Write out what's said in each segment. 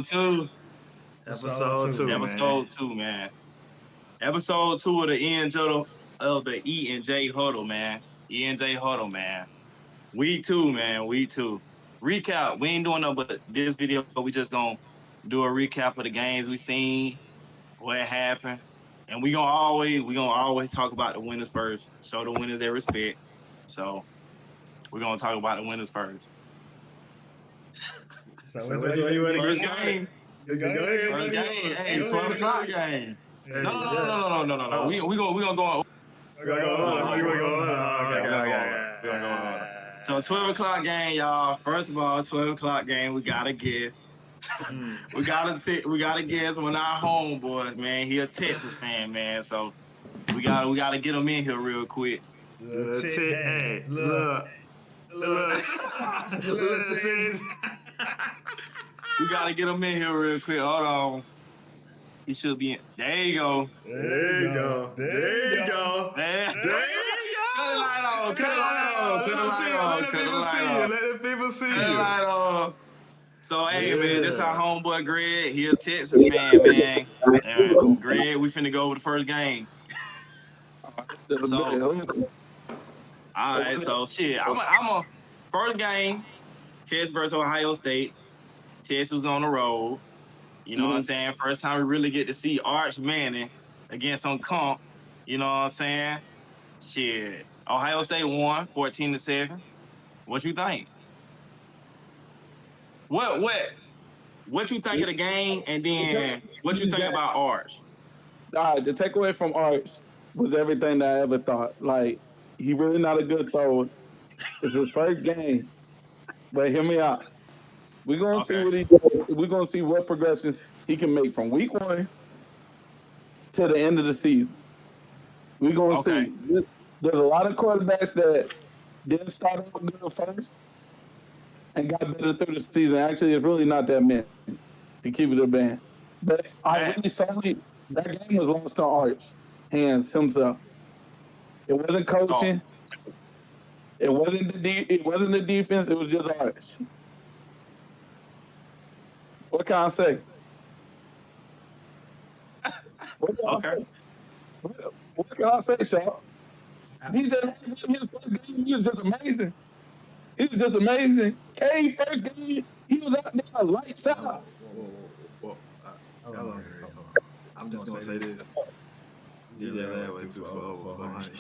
2. Episode 2, man. Episode 2, man. Episode 2 of the E and J huddle, man. E and J huddle, man. Week 2, man. Week 2. Recap. We ain't doing no but this video. We just gonna do a recap of the games we seen, what happened, and we gonna always talk about the winners first. Show the winners their respect. So we're gonna talk about the winners first. So which one you want to First get game. Go ahead. First game. Hey, 12 o'clock game. No. We gonna go on. You want to go on? Okay. So 12 o'clock game, y'all. First of all, 12 o'clock game. We gotta guess. we gotta guess when our homeboys, man. He a Texas fan, man. So we gotta get him in here real quick. Look. We gotta get him in here real quick. Hold on. He should be in. There you go. There you go. Cut the light on. Let the people see you. So, hey, man, this our homeboy Greg. He a Texas fan, man. And Greg, we finna go over the first game. So, all right, so shit. I'm a first game. Texas versus Ohio State. Texas was on the road. You know what I'm saying? First time we really get to see Arch Manning against some comp. You know what I'm saying? Shit. Ohio State won 14-7. What you think? What you think of the game, and then what you think about Arch? All right, the takeaway from Arch was everything that I ever thought. Like, he really not a good thrower. It's his first game. But hear me out. We're gonna see what he does. We're gonna see what progressions he can make from week 1 to the end of the season. We're gonna see. There's a lot of quarterbacks that didn't start out good first and got better through the season. Actually, it's really not that many, to keep it a band. But I really saw that game was lost on Arch hands himself. It wasn't coaching. It wasn't the defense. It was just Arch. What can I say? What can I say, Shaw? He was just amazing. He was just amazing. Hey, first game, he was out there lights out. Hold on. I'm just gonna say this. Yeah, that way through for over 400.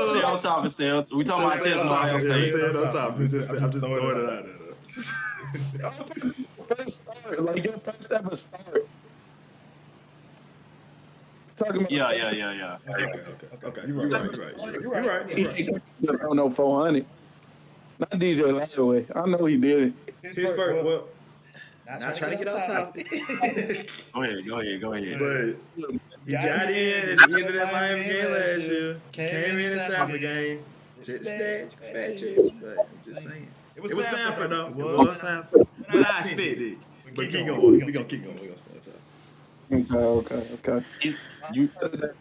Stay on top of still. We talking about Texas and Ohio State. Stay on top. I'm just throwing it out there. First start, like your first ever start. Talking about Yeah. Okay. You're right. I don't know 400. Not DJ Lashaway. I know he did it. His first. Well, not trying to get off topic. Go ahead. But he got in at the end of that Miami game last year. Came in the Sanford game. Just snatched, fat chick. But I'm just saying. It was Sanford, though. It was Sanford. But I expected it. But keep going. We're going to keep going. We're going to start top. Okay. The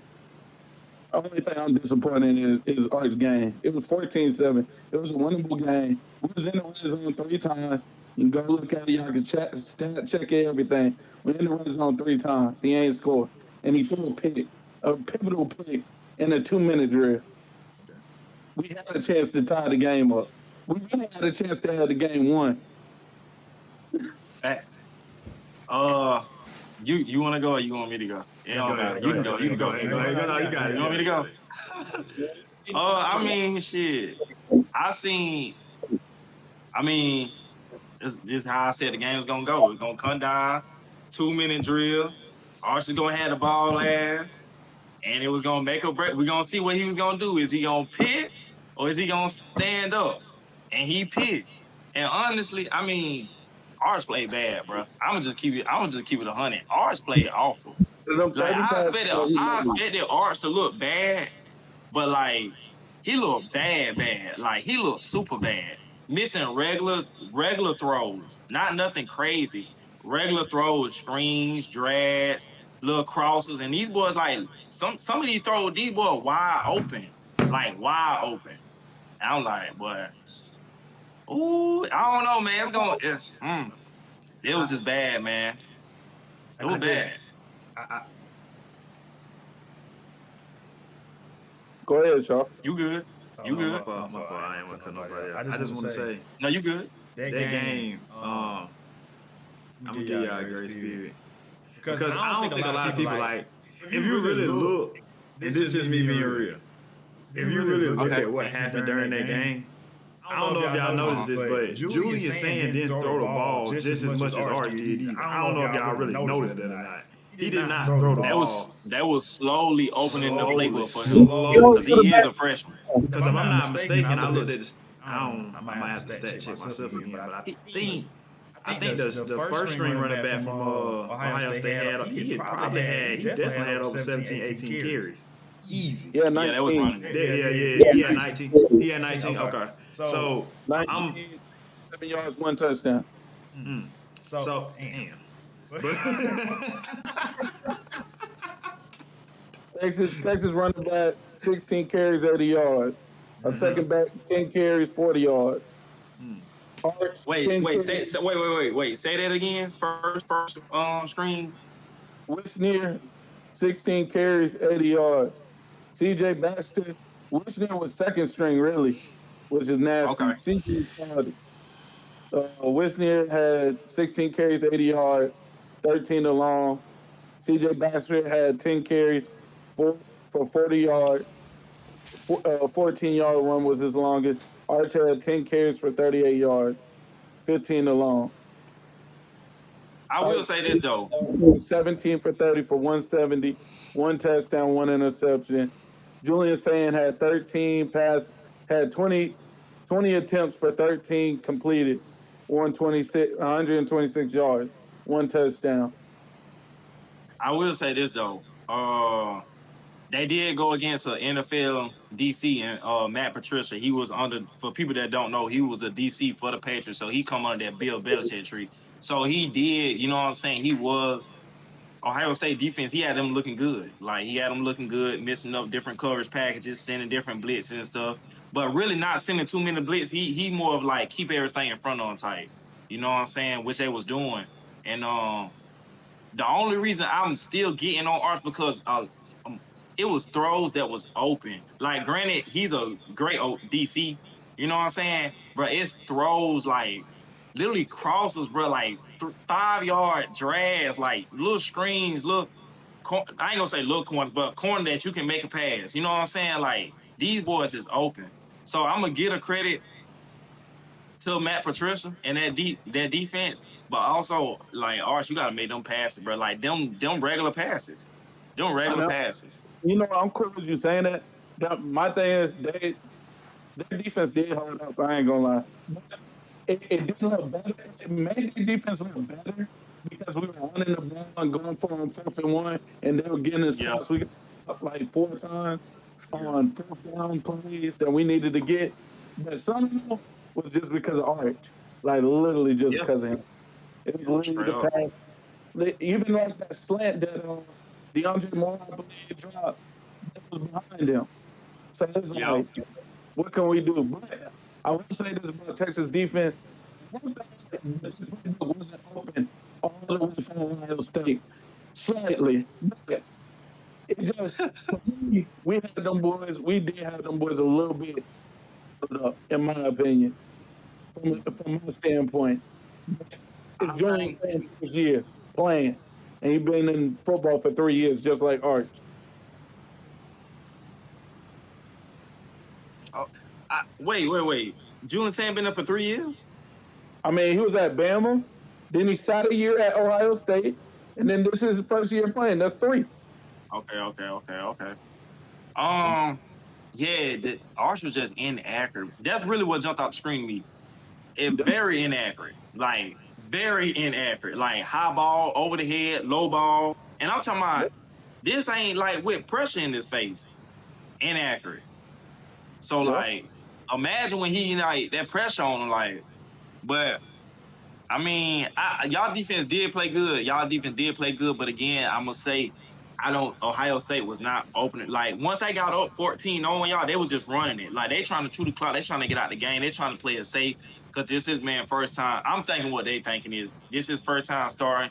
only thing I'm disappointed in is Arch's game. It was 14-7. It was a winnable game. We was in the red zone 3 times. You can go look at it. Y'all can check everything. We in the red zone 3 times. He ain't scored. And he threw a pivotal pick in a 2-minute drill. We had a chance to tie the game up. We really had a chance to have the game won. Facts. You want to go or you want me to go? You can go. You got it. You want me to go? I mean, shit. This is how I said the game was going to go. It's going to come down, 2-minute drill. Arch is going to have the ball last, and it was going to make or break. We're going to see what he was going to do. Is he going to pitch or is he going to stand up? And he pitched. And honestly, I mean, Arch played bad, bro. I'm gonna just keep it 100. Arch played awful. Like I expected Arch to look bad, but like he looked bad. Like he looked super bad. Missing regular throws, not nothing crazy. Regular throws, screens, drags, little crosses, and these boys like some of these throws, these boys wide open. And I'm like, boy, Ooh, I don't know, man. It was just bad, man. It was bad. Go ahead, Shaw. You good? You Oh, good? my fault. I ain't want to cut nobody out. I just want to say No, you good. that game. I'm gonna give y'all a grace period because I don't think a lot of people like. If you really look, and this is just me being real. If you really look at what happened during that game, I don't know if y'all noticed this, but Julian Sand didn't throw the ball just as much as Arch did either. I don't know if y'all really noticed that or not. He did not throw the ball. That was slowly opening the playbook for him Slowly. because he is a freshman. Because if I'm not mistaken, I looked at this. I might have to stat check myself again, but I think the first string running back from Ohio State he definitely had over 17, 18 carries. Easy. Yeah, 19. Yeah, that was running. Yeah. He had 19. He had 19. Okay. So 19, 7 yards, 1 touchdown. So damn. But Texas running back, 16 carries, 80 yards. A second back, 10 carries, 40 yards. Arch, Wait. 10 Wait. carries. Say that again. First screen. Wisnier, 16 carries, 80 yards. CJ Baxter, Wisnier was second string, really, which is nasty. Okay. CJ quality. Wisnier had 16 carries, 80 yards, 13 along. CJ Baxter had 10 carries for 40 yards. 14-yard one was his longest. Arch had 10 carries for 38 yards, 15 along. I will say this though. 17 for 30 for 170, 1 touchdown, 1 interception. Julian Sand had 20 attempts for 13 completed, 126 yards, 1 touchdown. I will say this though. They did go against an NFL DC and Matt Patricia. He was for people that don't know, he was a DC for the Patriots. So he come under that Bill Belichick tree. So he did, you know what I'm saying? He was Ohio State defense, he had them looking good. Like he had them looking good, mixing up different coverage packages, sending different blitzes and stuff. But really not sending too many blitz. He more of like keep everything in front on type. You know what I'm saying? Which they was doing. And the only reason I'm still getting on Arch because it was throws that was open. Like, granted, he's a great DC. You know what I'm saying? But it's throws like literally crosses, bro. Like 5-yard drags, like little screens, I ain't gonna say little corners, but corner that you can make a pass. You know what I'm saying? Like these boys is open. So I'm gonna get a credit to Matt Patricia and that defense, but also like Arch, you gotta make them passes, bro. Like them regular passes, them regular passes. You know, I'm cool with you saying that. My thing is, their defense did hold up. I ain't gonna lie. It didn't look better. It made the defense look better because we were running the ball and going for on 4th and 1, and they were getting the stops. We got up like 4 times on 4th down plays that we needed to get. But some of them was just because of Arch. Like literally just because of him. It was literally the pass. Even like that slant that DeAndre Moore, I believe, dropped, that was behind him. So it's like, what can we do? But I will say this about Texas defense. The wasn't open all the way from Ohio State. Slightly. But it just, we had them boys, we did have them boys a little bit, in my opinion, from my standpoint. It's Julian Sand this year playing, and he's been in football for 3 years, just like Arch. Wait. Julian Sand been there for 3 years? I mean, he was at Bama, then he sat a year at Ohio State, and then this is his first year playing. That's 3. Okay. The Arch was just inaccurate. That's really what jumped out the screen to me. Very inaccurate. Like, very inaccurate. Like, high ball, over the head, low ball. And I'm talking about, this ain't like with pressure in his face. Inaccurate. So, like, imagine when he, like, that pressure on him, like, but, I mean, y'all defense did play good. But again, I'm going to say, Ohio State was not opening. Like, once they got up 14 on y'all, they was just running it. Like, they trying to chew the clock. They trying to get out the game. They trying to play it safe. because this is man first time. I'm thinking what they thinking is this is first time starting.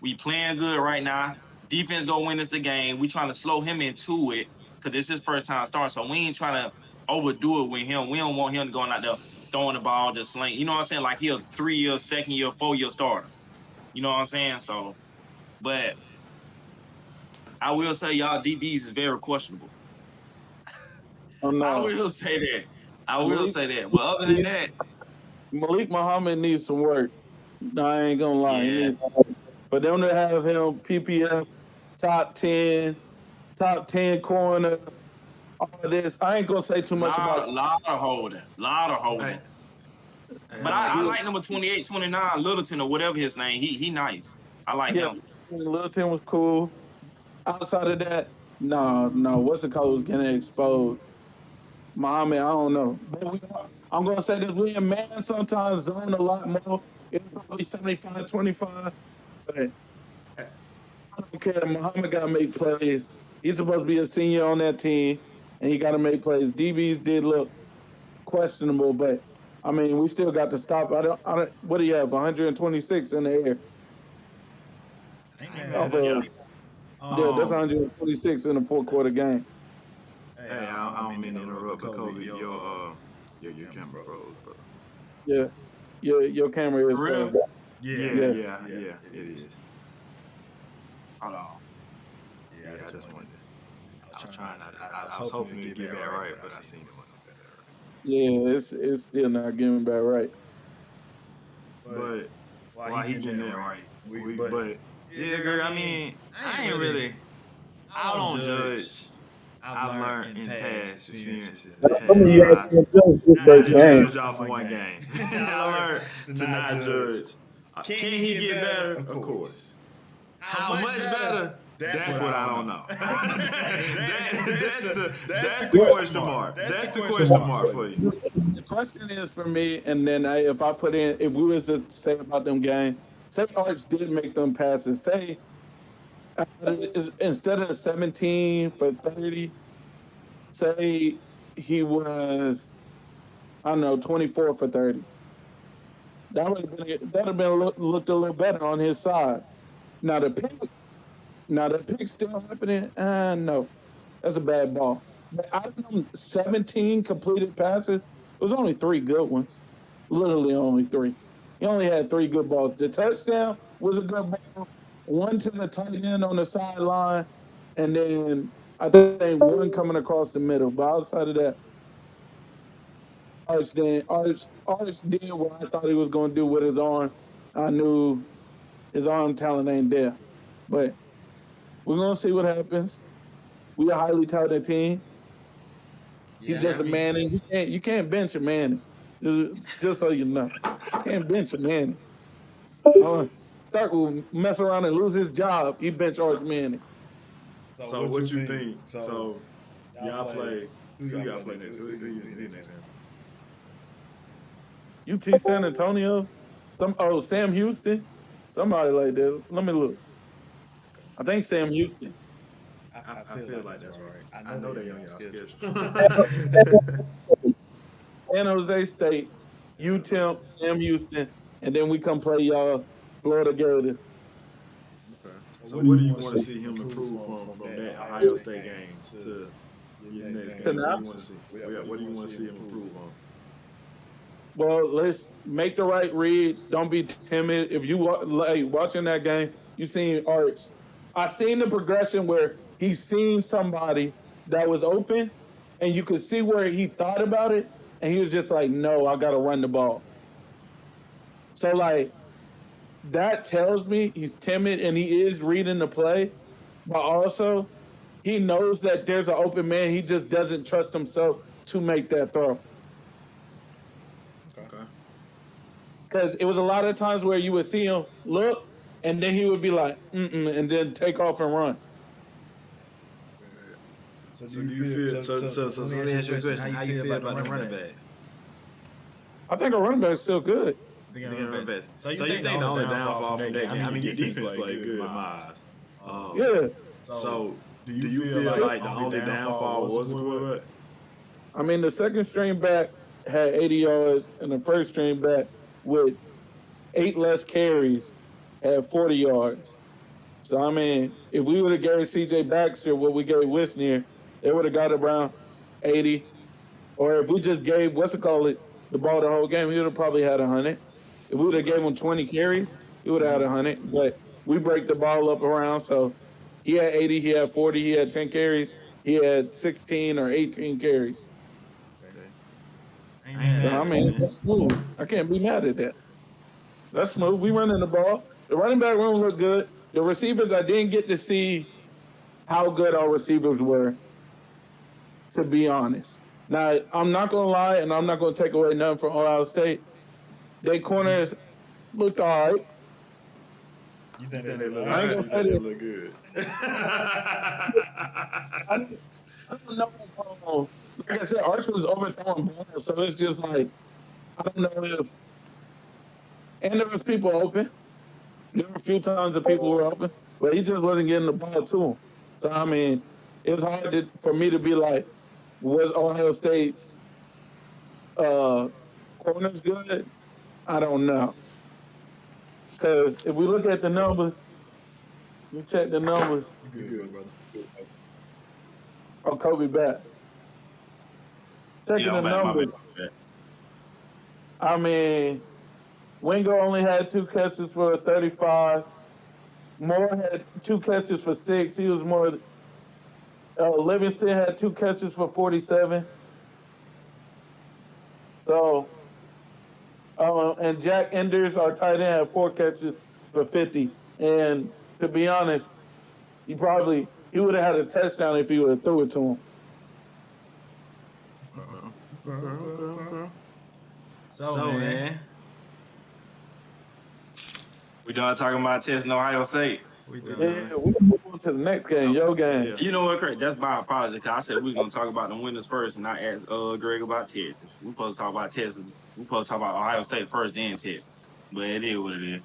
We playing good right now. Defense gonna win us the game. We trying to slow him into it because this is first time starting. So we ain't trying to overdo it with him. We don't want him going out there throwing the ball, just sling. You know what I'm saying? Like he a 3-year, second year, 4-year starter. You know what I'm saying? So, but I will say y'all DBs is very questionable. Oh I no, will say that. I will Malik, say that. But other than that, Malik Muhammad needs some work. No, I ain't gonna lie, he yeah, needs some work. For them to have him PPF top 10 corner, all this, I ain't gonna say too much about it. lot of holding, lot of Hey, holding. But I like number 28, 29, Littleton or whatever his name. He nice. I like Yeah, him. Littleton was cool. Outside of that, no. What's the color was getting exposed? Muhammad, I don't know. But I'm gonna say this: we in man sometimes zone a lot more. It's probably 75-25, but I don't care. Muhammad gotta make plays. He's supposed to be a senior on that team, and he gotta make plays. DBs did look questionable, but I mean, we still got to stop. I don't. What do you have? 126 in the air. I ain't mad Of at that. Yeah. Yeah, that's Um, 126 in a 4-quarter game. hey, I don't mean to interrupt, but Kobe, your camera froze, brother. Yeah, your camera is For real? frozen. Yes. Yeah, it is. Hold on. Yeah, I just wanted to. I was trying. I was hoping to get that right, but I seen it wasn't gonna get that Yeah, it's still not getting back right. right. But why he getting that right? But yeah, girl. I mean, I ain't really. I don't judge. I've learned in past experiences, in Some of past you lives, actually just this not to first game. judge off of one game. I learned to not judge. Can he get better? Of course. How much better? That's what I don't know. That's the question mark. That's the question mark for you. The question is for me, and then if I put in, if we was to say about them games, say Arch did make them passes, say instead of 17 for 30, say he was, I don't know, 24 for 30. That would have been looked a little better on his side. Now the pick still happening. No, that's a bad ball. But out of them 17 completed passes, it was only three good ones. Literally only three. He only had three good balls. The touchdown was a good ball. One to the tight end on the sideline, and then I think one coming across the middle. But outside of that, Arch did what I thought he was going to do with his arm. I knew his arm talent ain't there, but we're gonna see what happens. We a highly touted team. He's just a Manning. You can't bench a Manning. Just so you know, can't bench a Manning. Stark will mess around and lose his job. He bench Arch So, Manning. so what you think? So y'all play. Who y'all play next? Who you next? UT San Antonio. Sam Houston. Somebody like that. Let me look. I think Sam Houston. I feel like that's right. I know they on y'all schedule. San Jose State, UTEP, Sam Houston, and then we come play y'all Florida Gators. Okay. So what do you want to see him improve from that Ohio State game to your next So game? What do now, you want to see? What do you want to see him improve on? well, let's make the right reads. Don't be timid. If you watching that game, you seen Arch. I seen the progression where he seen somebody that was open, and you could see where he thought about it, and he was just like, "No, I got to run the ball." So like that tells me he's timid and he is reading the play, but also he knows that there's an open man. He just doesn't trust himself to make that throw. Okay. Because it was a lot of times where you would see him look, and then he would be like, and then take off and run. So do you feel? So let me ask you a question. How you feel about the running backs? I think a running back is still good. Thinking running backs. So you think the only downfall from that game? I mean, your defense played good in my eyes. Yeah. So do you feel like the only downfall was the quarterback? I mean, the second string back had 80 yards, and the first string back with 8 less carries had 40 yards. So I mean, if we would have gave C.J. Baxter what we gave Wisnier, they would have got around 80. Or if we just gave the ball the whole game, he would have probably had 100. If we would have gave him 20 carries, he would have had 100. But we break the ball up around, so he had 80, he had 40, he had 10 carries, he had 16 or 18 carries. Okay. I ain't So mad I at it, mean, man. that's smooth. I can't be mad at that. That's smooth. We running the ball. The running back room looked good. The receivers, I didn't get to see how good our receivers were, to be honest. Now, I'm not gonna lie, and I'm not gonna take away nothing from Ohio State. They corners looked all right. You think they look I ain't alright? gonna You say think they that. look good? I don't know like I said, Arch was overthrowing balls, so it's just like I don't know if. And there was people open. There were a few times that people were open, but he just wasn't getting the ball to him. So I mean, it's hard for me to be like, was Ohio State's uh, corners good? I don't know. Because if we look at the numbers, we check the numbers You good, brother? on Kobe back. Checking Yeah, the I'm back. My bad. numbers, I mean, Wingo only had 2 catches for 35. Moore had 2 catches for 6. He was more. Livingston had 2 catches for 47. So, and Jack Enders, our tight end, had 4 catches for 50. And to be honest, he would have had a touchdown if he would have threw it to him. Okay. So, man, We done talking about testing Ohio State. we done. Yeah, we can move on to the next game, your game. Yeah. You know what, Craig? That's my apology. Because I said we was gonna talk about the winners first, and I asked Greg about Texas. We supposed to talk about Texas. We supposed to talk about Ohio State first, then Texas. But it is what it is.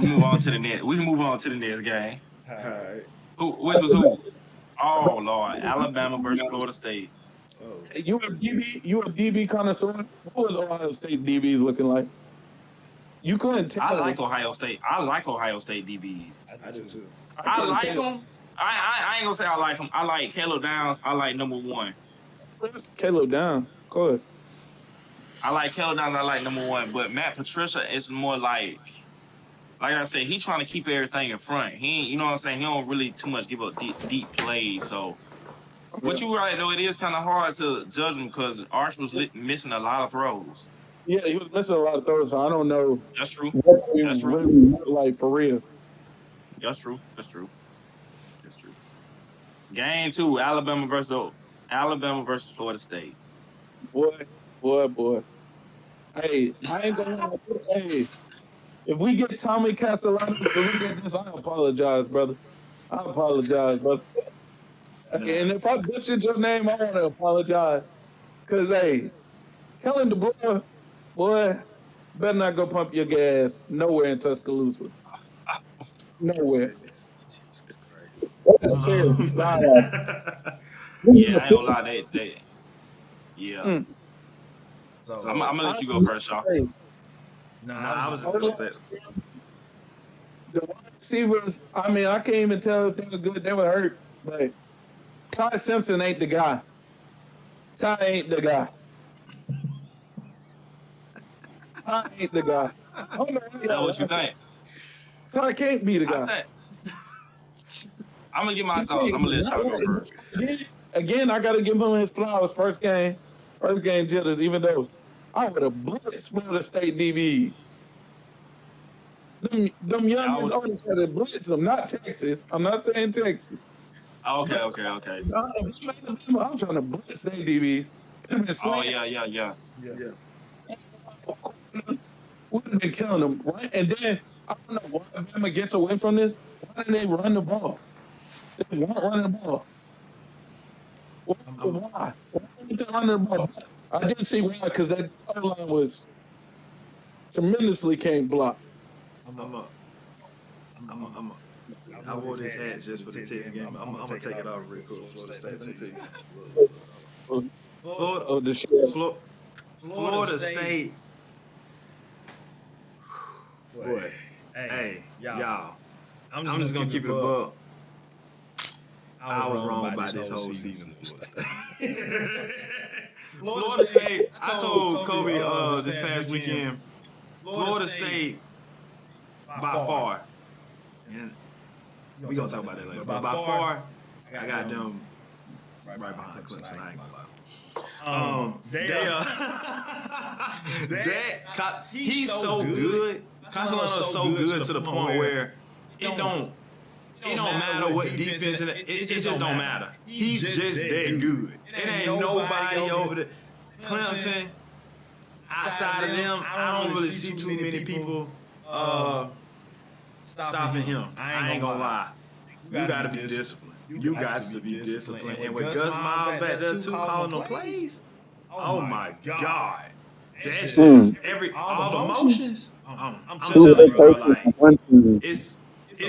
We move on to the next. We can move on to the next game. All right. Which was who? Oh Lord, Alabama versus Florida State. Oh, You a DB connoisseur? What was Ohio State DBs looking like? You couldn't tell. I like Ohio State. I like Ohio State DBs. I do too. I like them. I ain't gonna say I like them. I like Caleb Downs. I like number one. Caleb Downs. Go ahead. I like Caleb Downs. I like number one. But Matt Patricia is more like I said, he trying to keep everything in front. He ain't, you know what I'm saying? He don't really too much give up deep plays. So, but you right though, it is kind of hard to judge him because Arch was missing a lot of throws. Yeah, he was missing a lot of throws, so I don't know. That's true. What he That's true. really looked like for real. That's true. Game 2, Alabama versus Florida State. Boy. Hey, I ain't gonna lie. Hey, if we get Tommy Castellanos to look at this, I apologize, brother. Hey, and if I butchered your name, I want to apologize. Because, hey, Kellen DeBoer, boy, better not go pump your gas nowhere in Tuscaloosa. Nowhere. Jesus Christ. That's terrible. Yeah, I ain't gonna lie. They yeah. So I'm gonna let you go first, Shaw. I was just gonna say. The wide receivers, I mean, I can't even tell if they were good. They were hurt, but Ty Simpson ain't the guy. Ty ain't the guy. I ain't the guy. I don't know That's what you think. Ty can't be the guy. I'm gonna get my thoughts. I'm gonna let Shaw go first. Again, I gotta give him his flowers. First game jitters, even though I would have blitzed Florida State DBs. Them youngins always had to blitz them, not Texas. I'm not saying Texas. Okay. I'm trying to blitz their DBs. Oh yeah. Yeah. Would have been killing them, right? And then I don't know why Alabama gets away from this. Why didn't they run the ball? They weren't running the ball. Why? Why didn't they run the ball? I didn't see why, because that O-line was tremendously can't block. I wore this hat just for the Texas game. I'm gonna take it off real quick. Florida State. Let me tell you something. Florida State. Boy, hey, y'all. I'm just gonna keep it a buck. I was wrong about this whole season for Florida State. Florida State. I told Kobe this past weekend. Florida State by far, and we gonna talk about that later. But by far, I got them right behind Clemson. I ain't gonna lie. He's so good. Castellanos so good to the point where it don't matter what defense, it just don't matter. He's just that good. It ain't nobody over the Clemson. Outside of them, I don't really see too many people stopping him. I ain't gonna lie. You gotta be disciplined. You got to be disciplined. And with Gus Miles back there too calling no plays, oh my God. That's just all the motions. I'm telling you, bro, like it's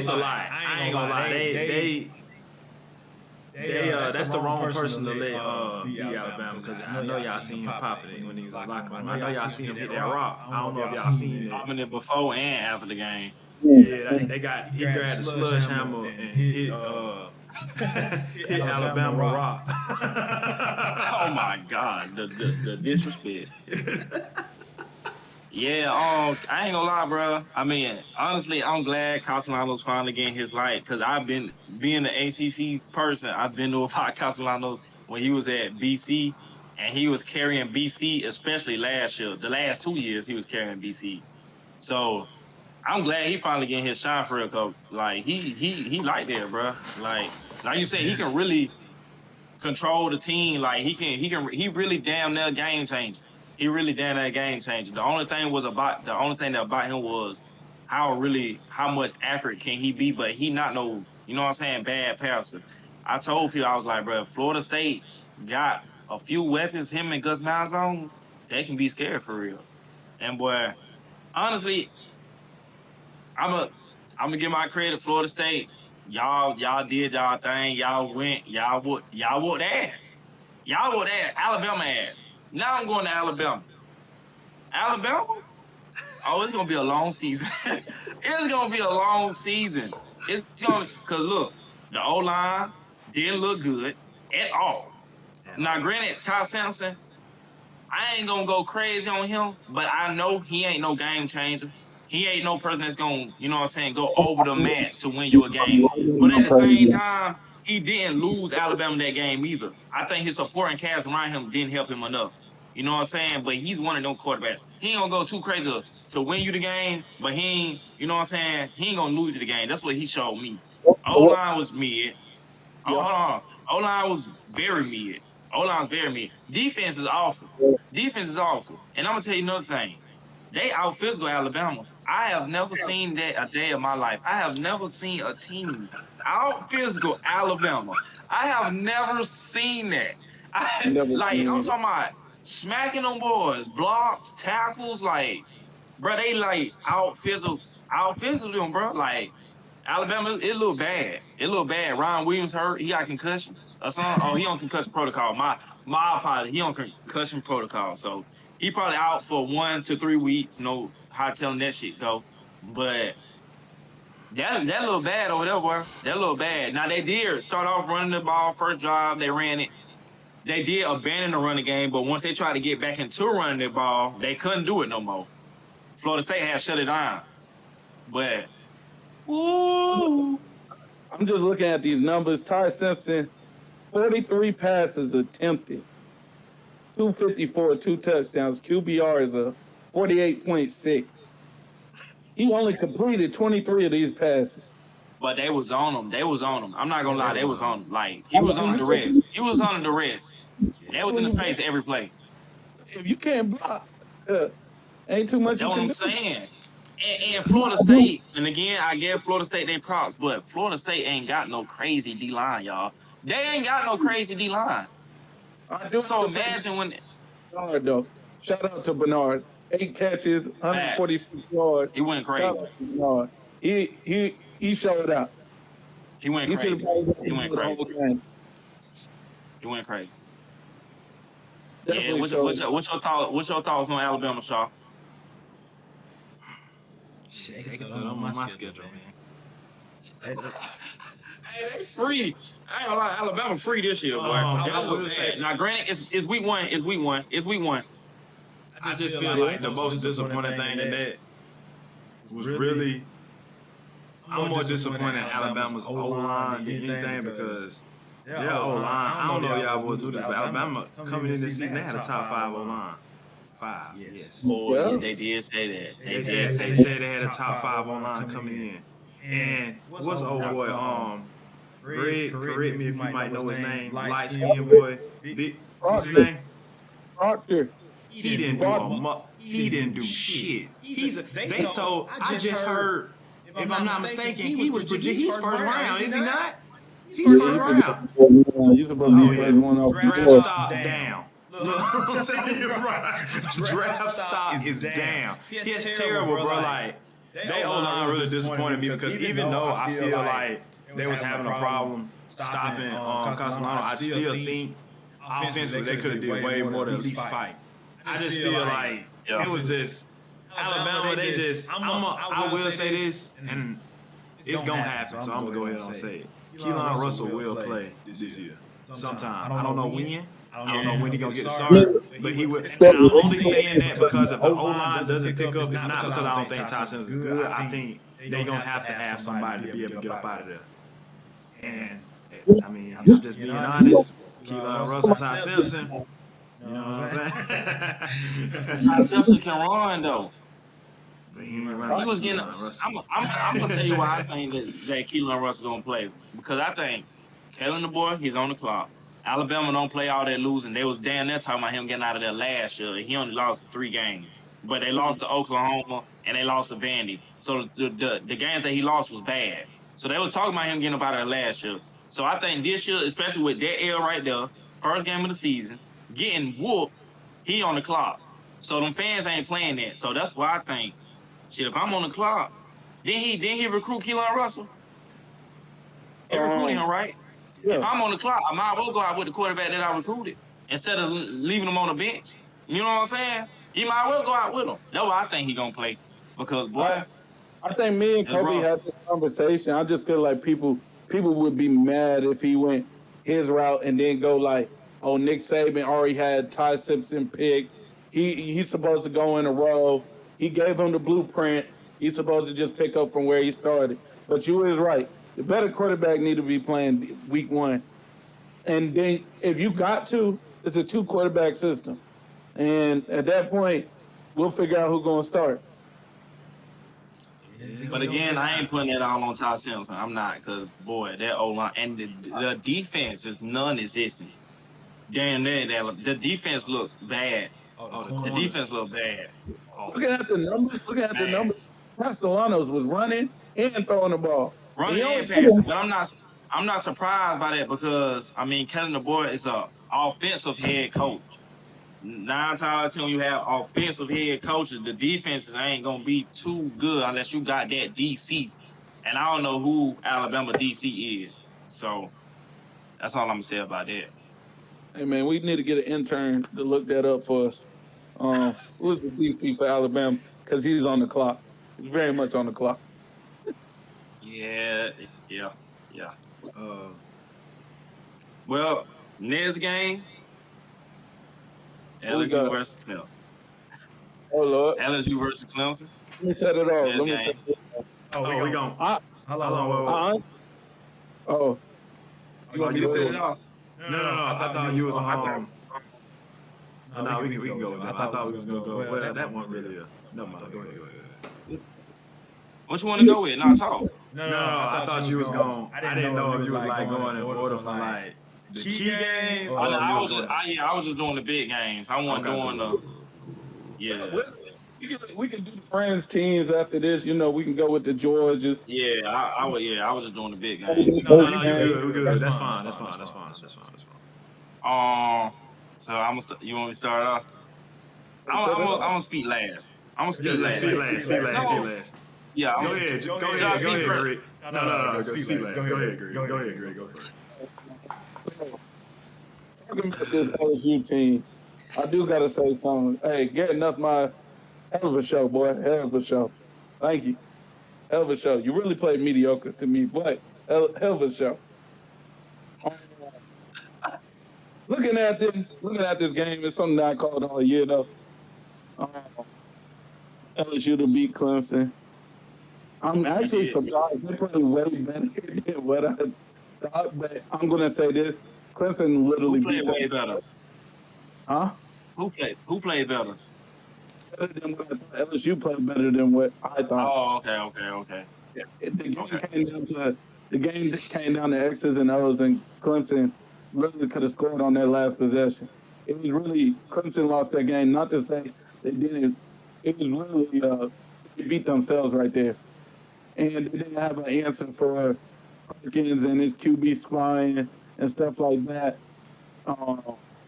a lot. I ain't gonna lie. They that's the wrong person to let be Alabama, because I know y'all seen him popping it when he was in the locker room. I know y'all seen him hit that rock. I don't know if y'all seen it. Popping it before and after the game. Yeah, he grabbed the sludge hammer and hit hit Alabama rock. Oh my God, the disrespect. Yeah, I ain't gonna lie, bro. I mean, honestly, I'm glad Castellanos finally getting his light, because I've been being an ACC person. I've been to about Castellanos when he was at BC, and he was carrying BC, especially last year. The last 2 years, he was carrying BC. So I'm glad he finally getting his shine for real, cause like he like that, bro. Like you said, he can really control the team. Like he really damn near game changer. He really damn near game changer. The only thing that about him was how much accurate can he be, but he not no, you know what I'm saying, bad passer. I told people, I was like, bro, Florida State got a few weapons, him and Gus Malzahn, they can be scared for real. And boy, honestly, I'm gonna give my credit to Florida State. Y'all did y'all thing. Y'all whooped ass. Y'all whooped ass. Alabama ass. Now I'm going to Alabama. Alabama? Oh, it's gonna be a long season. It's gonna be a long season. Cause look, the O-line didn't look good at all. Now, granted, Ty Sampson, I ain't gonna go crazy on him, but I know he ain't no game changer. He ain't no person that's gonna, you know what I'm saying, go over the match to win you a game. But at the same time, he didn't lose Alabama that game either. I think his supporting cast around him didn't help him enough. You know what I'm saying? But he's one of them quarterbacks. He ain't gonna go too crazy to win you the game, but he ain't, you know what I'm saying, he ain't gonna lose you the game. That's what he showed me. O-line was mid. Oh, hold on. O-line was very mid. O-line was very mid. Defense is awful. Defense is awful. And I'm going to tell you another thing. They out-physical Alabama. I have never seen that a day of my life. I have never seen a team out-physical Alabama. I have never seen that. I'm talking about smacking them boys, blocks, tackles, like, bro, they like out-physical them, bro. Like, Alabama, it look bad. It look bad. Ryan Williams hurt. He got concussion or something. Oh, he on concussion protocol. My apology. He on concussion protocol. So he probably out for 1 to 3 weeks. No how telling that shit go. But that look bad over there, boy. That look bad. Now they did start off running the ball. First drive, they ran it. They did abandon the running game, but once they tried to get back into running the ball, they couldn't do it no more. Florida State had shut it down. But ooh. I'm just looking at these numbers. Ty Simpson, 43 passes attempted, 254, 2 touchdowns. QBR is a 48.6. He only completed 23 of these passes. But they was on him. I'm not gonna lie, they was on him. Like, he was under duress. He was under duress. That was in his face every play. If you can't block, ain't too much. That's what I'm saying. And Florida State, and again, I give Florida State their props, but Florida State ain't got no crazy D-line, y'all. They ain't got no crazy D-line. So imagine when... Bernard, though. Shout out to Bernard. 8 catches, 146 yards. He went crazy. Bernard. He showed out. He went crazy. He went crazy. Definitely What's your thoughts on Alabama, Shaw? Shit, they got them on my schedule, man. Hey, they free. I ain't gonna lie, Alabama free this year, boy. I will say. Now, granted, it's week one. It's week one. It's week one. I just feel like the most disappointing thing in that was really. I'm more disappointed in Alabama's O-line than anything because their O-line, I don't know if y'all boys do this, but Alabama coming in this season, they had a top 5 O-line. 5, yes. Oh, Yeah. yeah, they did say that. They said they had a top 5 O-line coming in. And what's old boy, Greg, correct me if you might know his name, light-skinned boy, what's his name? Proctor. He didn't do shit. I just heard, if I'm not mistaken, he's first round, is he not? He's first round. You supposed to be first one off. Draft stock down. Look, I'm telling you right. Draft stock is down. It's terrible, bro. Like, they O-line really disappointed me because even though I feel like they was having a problem stopping Castellano, I still think offensively they could have did way more to at least fight. I just feel like it was just Alabama. They just. I will say this, and it's gonna happen. So I'm gonna go ahead and say it. Keelan Russell will play this year sometime. I don't know when. I don't know when he's gonna get the start, but he will. And I'm only saying that because if the O-line doesn't pick up, it's not because I don't think Ty Simpson is good. I think they're gonna have to have somebody to be able to get up out of there. And I mean, I'm just being honest. Keelan Russell, Ty Simpson. You know what I'm saying? Ty Simpson can run though. But he ain't running He was getting. Russell. I'm gonna tell you why I think that Keelan Russell gonna play because I think Kalen DeBoer, he's on the clock. Alabama don't play all that losing. They was damn near talking about him getting out of there last year. He only lost 3 games, but they lost to Oklahoma and they lost to Vandy. So the games that he lost was bad. So they was talking about him getting up out of there last year. So I think this year, especially with that L right there, first game of the season, getting whooped, he on the clock. So them fans ain't playing that. So that's why I think, shit, if I'm on the clock, then he recruit Keelan Russell. He recruited him, right? Yeah. If I'm on the clock, I might as well go out with the quarterback that I recruited instead of leaving him on the bench. You know what I'm saying? You might as well go out with him. That's why I think he gonna play. Because boy, I think me and Kobe had this conversation. I just feel like people would be mad if he went his route and then go like, oh, Nick Saban already had Ty Simpson picked. He's supposed to go in a row. He gave him the blueprint. He's supposed to just pick up from where he started. But you was right. The better quarterback need to be playing week 1. And then if you got to, it's a 2 quarterback system. And at that point, we'll figure out who's going to start. But again, I ain't putting that all on Ty Simpson. I'm not, because boy, that O-line and the defense is non-existent. Damn, the defense looks bad. The defense looks bad. Looking at the numbers, Castellanos was running and throwing the ball. Running and passing, but I'm not surprised by that because I mean, Kellen DeBoer is a offensive head coach. 9 times out of 10, you have offensive head coaches, the defenses ain't gonna be too good unless you got that DC. And I don't know who Alabama DC is. So that's all I'm gonna say about that. Hey man, we need to get an intern to look that up for us. Who's the DC for Alabama? Because he's on the clock. He's very much on the clock. Yeah. Well, next game, LSU versus Clemson. Oh Lord. LSU versus Clemson. Let me set it off. We going. Hello. Oh. You want me to set it off? No. I thought you was on. No, we can go with that. I thought we was gonna go. Well, that one really. No, go ahead. What you want to go with? Not talk. No. I thought you was going. I didn't know if you was like going in order for like the key games. I was just doing the big games. I wasn't doing the. Yeah. We can do the friends teams after this. You know, we can go with the Georges. Yeah, I was just doing the big games. No, you good. That's fine. So you want me to start off? I'm gonna speak last. Speak last. Yeah. Go ahead, Greg. No. Speak last. Go ahead, Greg. Go first. Talking about this LSU team, I do gotta say something. Hey, getting enough my hell of a show, boy. Hell of a show. Thank you. Hell of a show. You really played mediocre to me, but hell of a show. Um, looking at this game is something that I called all year though. Um, LSU to beat Clemson. I'm We actually did. surprised. They played way better than what I thought, but I'm gonna say this: Clemson Who literally played beat way them. better? Huh? Who played better? Better than what I thought. LSU played better than what I thought. Oh, okay. Okay. The game came down to X's and O's, and Clemson really could have scored on their last possession. It was really Clemson lost that game. Not to say they didn't. It was really they beat themselves right there, and they didn't have an answer for Perkins and his QB spying and stuff like that. Uh,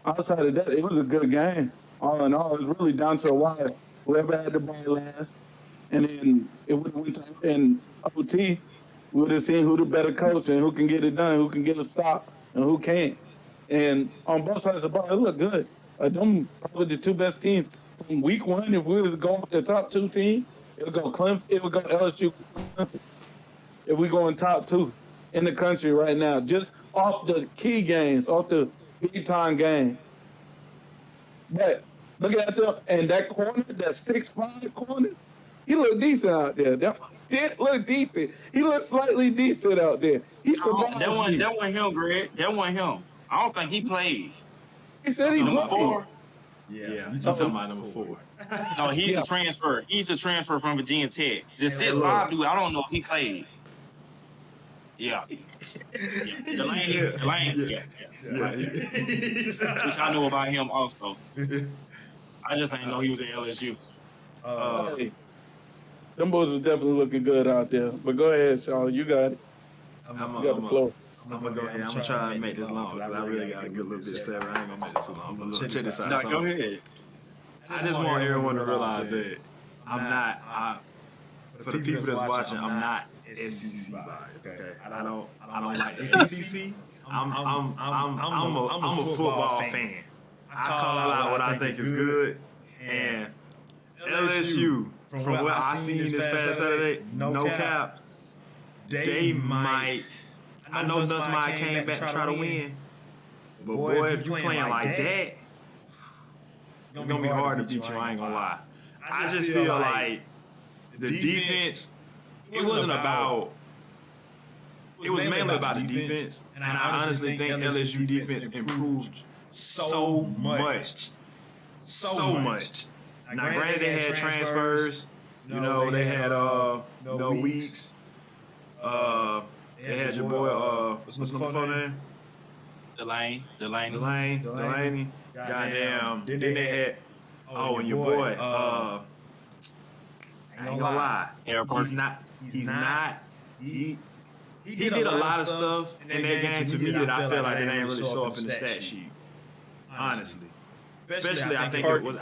Outside of that, it was a good game. All in all, it was really down to a wire. Whoever had the ball last, and then it would have went to in OT. We would have seen who the better coach and who can get it done, who can get a stop, and who can't. And on both sides of the ball, it looked good. Them probably the two best teams from week one. If we was to go off the top two team, it would go Clemson. It would go LSU. Clemson. If we go in top two in the country right now, just off the key games, off the big time games. But looking at them and that corner, that 6'5" corner, he looked decent out there. That did look decent. He looked slightly decent out there. He survived me. That wasn't him, Greg. That wasn't him. I don't think he played. He said he Number played. 4. Yeah, you talking about number 4. No, he's Yeah. a transfer. He's a transfer from Virginia Tech. The 6'5" look. dude, I don't know if he played. Yeah. Delane. Yeah. Which I know about him also. I just didn't know he was at LSU. Hey, them boys was definitely looking good out there. But go ahead, Sean. You got it. You got the floor. I'm gonna go ahead. I'm gonna try to make this long because I really got a good little bit separate. I ain't gonna make it too long. But look, check this out. Nah, So, go ahead. I just want everyone to realize that for the people that's watching, I'm not SEC biased. Okay, I don't like SEC. I'm a football fan. I call out what I think is good, and LSU, from what I seen this past Saturday, no cap, they might. I know Nussmeier came back to try to win, but boy, if you playing like that, it's gonna be hard to beat you. I ain't gonna lie. I just feel like the defense. It wasn't about. It was mainly about the defense, and I honestly think LSU defense improved so much. Now, granted, they had transfers. You know, they had Weeks. They had your boy. What's the number 4 name? Delaney. Goddamn. Then they had. Oh, and your boy. I ain't gonna lie. He's not. He did a lot of stuff in that game to me that I feel like it ain't really show up in the stat sheet. Honestly. Especially, I think it was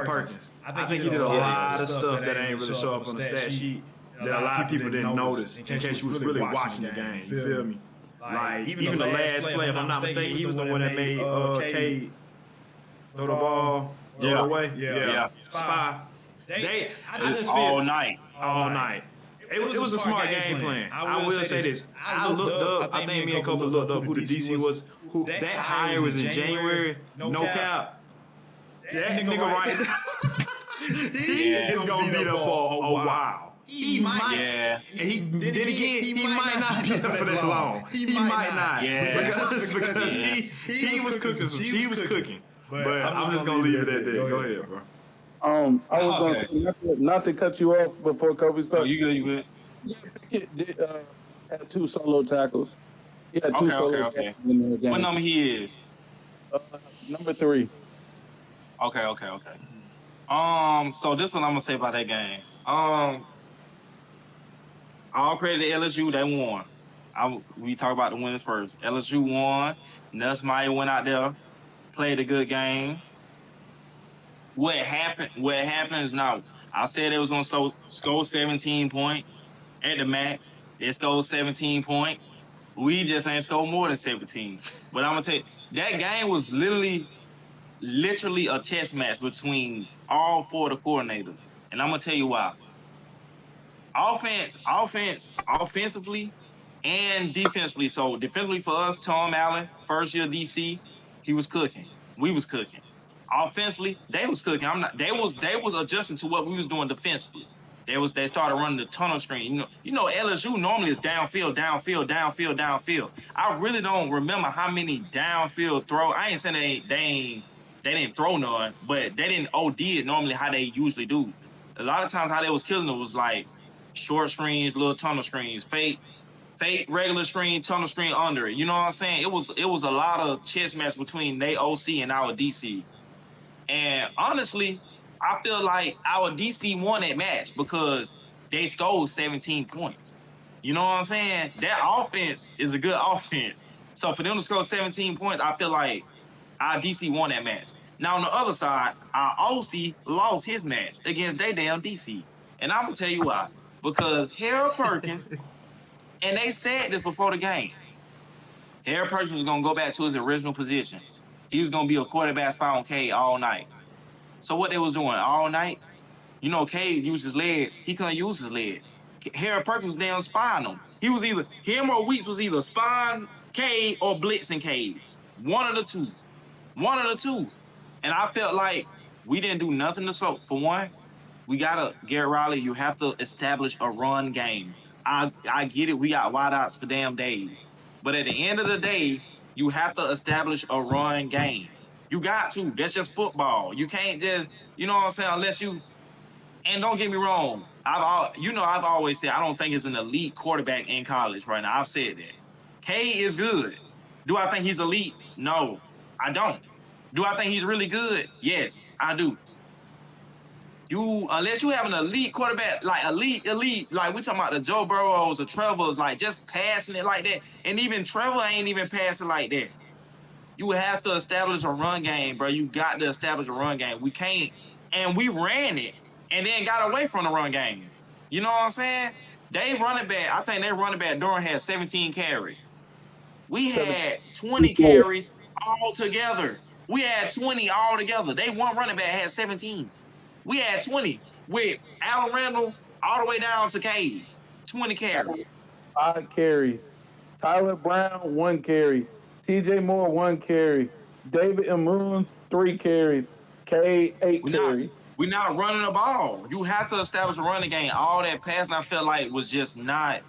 Perkins. I think he did a lot of stuff that ain't really show up on the stat sheet that a lot of people didn't notice in case you was really watching the game. You feel me? Like, even the last play, if I'm not mistaken, he was the one that made Cade throw the ball the other way. Yeah. Spy. I just feel All night. It was a smart game plan. I will say this. I looked up. I think me and Kobe looked up who the DC was. Who that hire was in January. No cap. That nigga right he is gonna be there for a while. He might. Yeah. And he might not be there for that long. He might not. Yeah. Because he was cooking some. He was cooking. But I'm just gonna leave it at that. Go ahead, bro. I was going to say, not to cut you off before Kobe Oh, started. you good. Pickett had 2 solo tackles. He had 2 solo tackles in the game. What number he is? Number 3. Okay. So this one I'm gonna say about that game. All credit to LSU, they won. We talk about the winners first. LSU won. Nussmeier went out there, played a good game. What happens now? I said they was gonna score 17 points at the max. They scored 17 points. We just ain't scored more than 17. But I'm gonna tell you, that game was literally literally a chess match between all four of the coordinators, and I'm gonna tell you why. Offensively, and defensively. So defensively for us, Tom Allen, first year DC, he was cooking. We was cooking. Offensively, they was cooking. They was adjusting to what we was doing defensively. They started running the tunnel screen. LSU normally is downfield, downfield, downfield, downfield. I really don't remember how many downfield throw. I ain't saying they didn't throw none, but they didn't OD it normally how they usually do. A lot of times how they was killing it was like short screens, little tunnel screens, fake regular screen, tunnel screen under it. You know what I'm saying? It was a lot of chess match between they OC and our DC. And honestly, I feel like our DC won that match because they scored 17 points. You know what I'm saying? That offense is a good offense. So for them to score 17 points, I feel like our DC won that match. Now on the other side, our OC lost his match against they damn DC. And I'm gonna tell you why. Because Harold Perkins, and they said this before the game, Harold Perkins was gonna go back to his original position. He was gonna be a quarterback spot on K all night. So what they was doing all night, Cade used his legs. He couldn't use his legs. Harold Perkins was down spying him. He was either him or Weeks was either spying Cade or blitzing Cade. One of the two. One of the two. And I felt like we didn't do nothing to slow. For one, we gotta Garrett Riley. You have to establish a run game. I get it. We got wideouts for damn days, but at the end of the day, you have to establish a run game. You got to. That's just football. You can't just, you know what I'm saying, unless you. And don't get me wrong. I've always said I don't think it's an elite quarterback in college right now. I've said that. K is good. Do I think he's elite? No, I don't. Do I think he's really good? Yes, I do. Unless you have an elite quarterback, like elite, like we talking about the Joe Burrows, the Trevors, like just passing it like that. And even Trevor ain't even passing like that. You have to establish a run game, bro. You got to establish a run game. We can't, and we ran it and then got away from the run game. You know what I'm saying? I think they running back Durham had 17 carries. We had 20 carries all together. We had 20 all together. They one running back had 17. We had 20 with Allen Randall all the way down to Cade. 20 carries. 5 carries. Tyler Brown, 1 carry. TJ Moore, 1 carry. David Moons, 3 carries. K, eight We're not carries. we're not running the ball. You have to establish a running game. All that passing, I felt like was just not.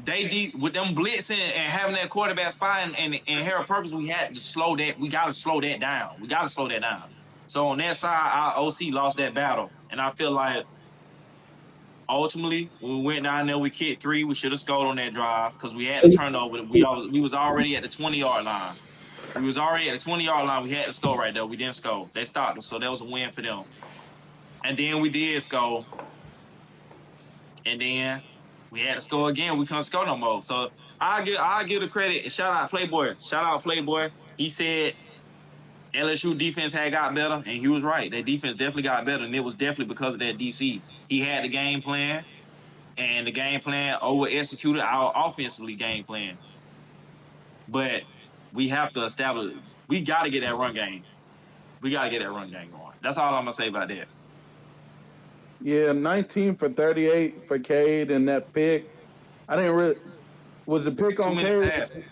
With them blitzing and having that quarterback spot and Harold Perkins, we had to slow that. We got to slow that down. We got to slow that down. So on that side, our OC lost that battle, and I feel like ultimately when we went down there, we kicked 3. We should have scored on that drive because we had to turn over. We was already at the 20-yard line. We was already at the 20-yard line. We had to score right there. We didn't score. They stopped us, so that was a win for them. And then we did score, and then we had to score again. We couldn't score no more. So I give the credit and shout out Playboy. Shout out Playboy. He said LSU defense had got better, and he was right. That defense definitely got better, and it was definitely because of that DC. He had the game plan, and the game plan over-executed our offensively game plan. But we have to establish. We got to get that run game. We got to get that run game going. That's all I'm gonna say about that. Yeah, 19 for 38 for Cade and that pick. I didn't really. Was the pick Too on many Cade? passes.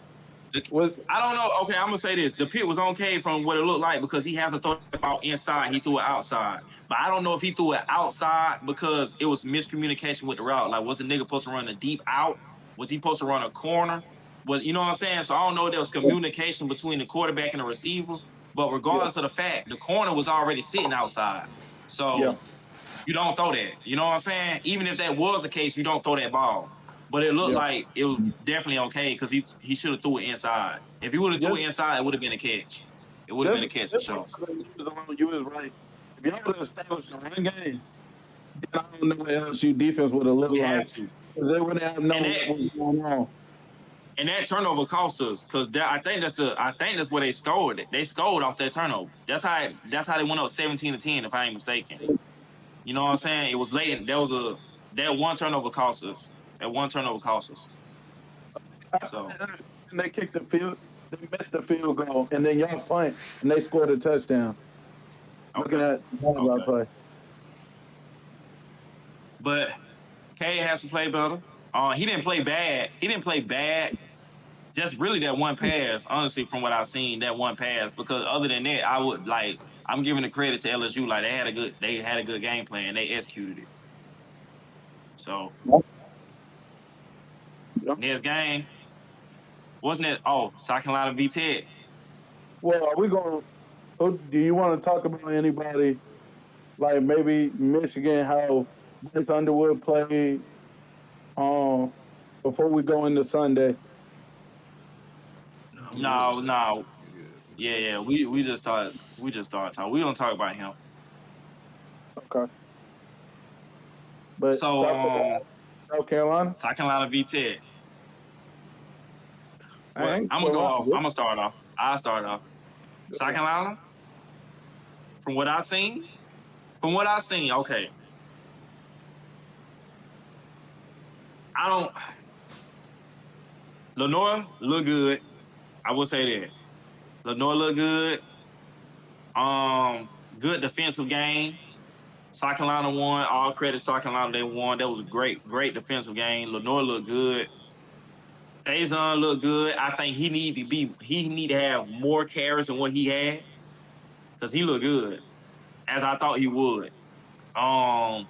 Was I don't know. Okay, I'm gonna say this: the pit was okay from what it looked like because he had to throw the ball inside. He threw it outside, but I don't know if he threw it outside because it was miscommunication with the route. Like, was the nigga supposed to run a deep out? Was he supposed to run a corner? You know what I'm saying? So I don't know if there was communication between the quarterback and the receiver. But regardless of the fact, the corner was already sitting outside. yeah. So you don't throw that. You know what I'm saying? Even if that was the case, you don't throw that ball. But it looked Yeah. like it was definitely okay because he should have threw it inside. If he would have threw it inside, it would have been a catch. It would have been a catch for sure. You was right. If y'all would have established a run game, then I don't know what LSU defense would have looked We like. had to. Because they wouldn't have known what was going on. And that turnover cost us because I think that's where they scored. They scored off that turnover. That's how they went up 17-10, if I ain't mistaken. You know what I'm saying? It was late. That one turnover cost us. That one turnover cost us. So And they kicked the field. they missed the field goal, and then y'all punt, and they scored a touchdown. Looking Okay. at the Okay. play. But K has to play better. He didn't play bad. He didn't play bad. Just really that one pass, honestly, from what I've seen, that one pass. Because other than that, I would like I'm giving the credit to LSU. Like they had a good game plan. They executed it. So Yeah. next game, wasn't it? Oh, South Carolina v Tech. Well, are we going? Do you want to talk about anybody like maybe Michigan? How Bryce Underwood played um, before we go into Sunday? No, I'm good. No, Sir. no, We good. We yeah, good. yeah. We just started talking. We don't talk about him. Okay, but So South Carolina, South Carolina v Tech. I Well, ain't I'm gonna go Carolina. off. I'm gonna start off. I'll start off. South Carolina, from what I seen, okay. I don't. Lenore look good. I will say that. Lenore look good. Good defensive game. South Carolina won. All credit South Carolina, they won. That was a great defensive game. Lenore looked good. Faison looked good. I think he need to have more carries than what he had because he looked good, as I thought he would. Um,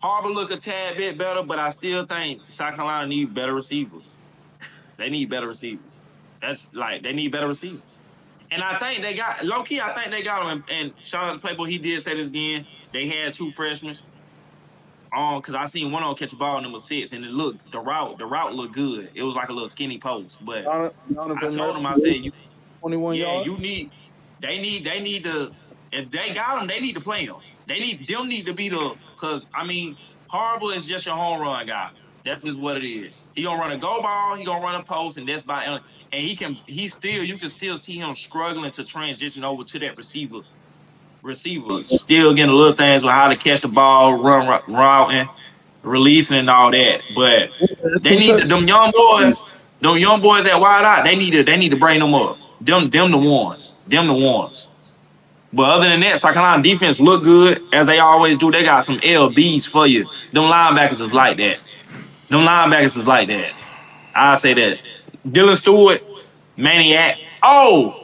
Harbor look a tad bit better, but I still think South Carolina need better receivers. They need better receivers. That's like they need better receivers. And I think they got low key. I think they got him. And shout out to Playboy. He did say this again. They had two freshmen. Because I seen one on catch a ball number 6, and it looked the route looked good. It was like a little skinny post. But I Jonathan told him, I Murphy, said, you 21 yeah, yards. you need they need to if they got him, they need to play him. They need to be the because I mean, Horrible is just your home run guy. That's just what it is. He gonna run a go ball, he gonna run a post, and that's by and you can still see him struggling to transition over to that receiver, still getting little things with how to catch the ball, run routing, releasing, and all that. But they Two need touchdowns. them young boys at wide out. They need to bring them up. Them the ones. Them the ones. But other than that, South Carolina defense look good as they always do. They got some LBs for you. Them linebackers is like that. I say that. Dylan Stewart, maniac. Oh,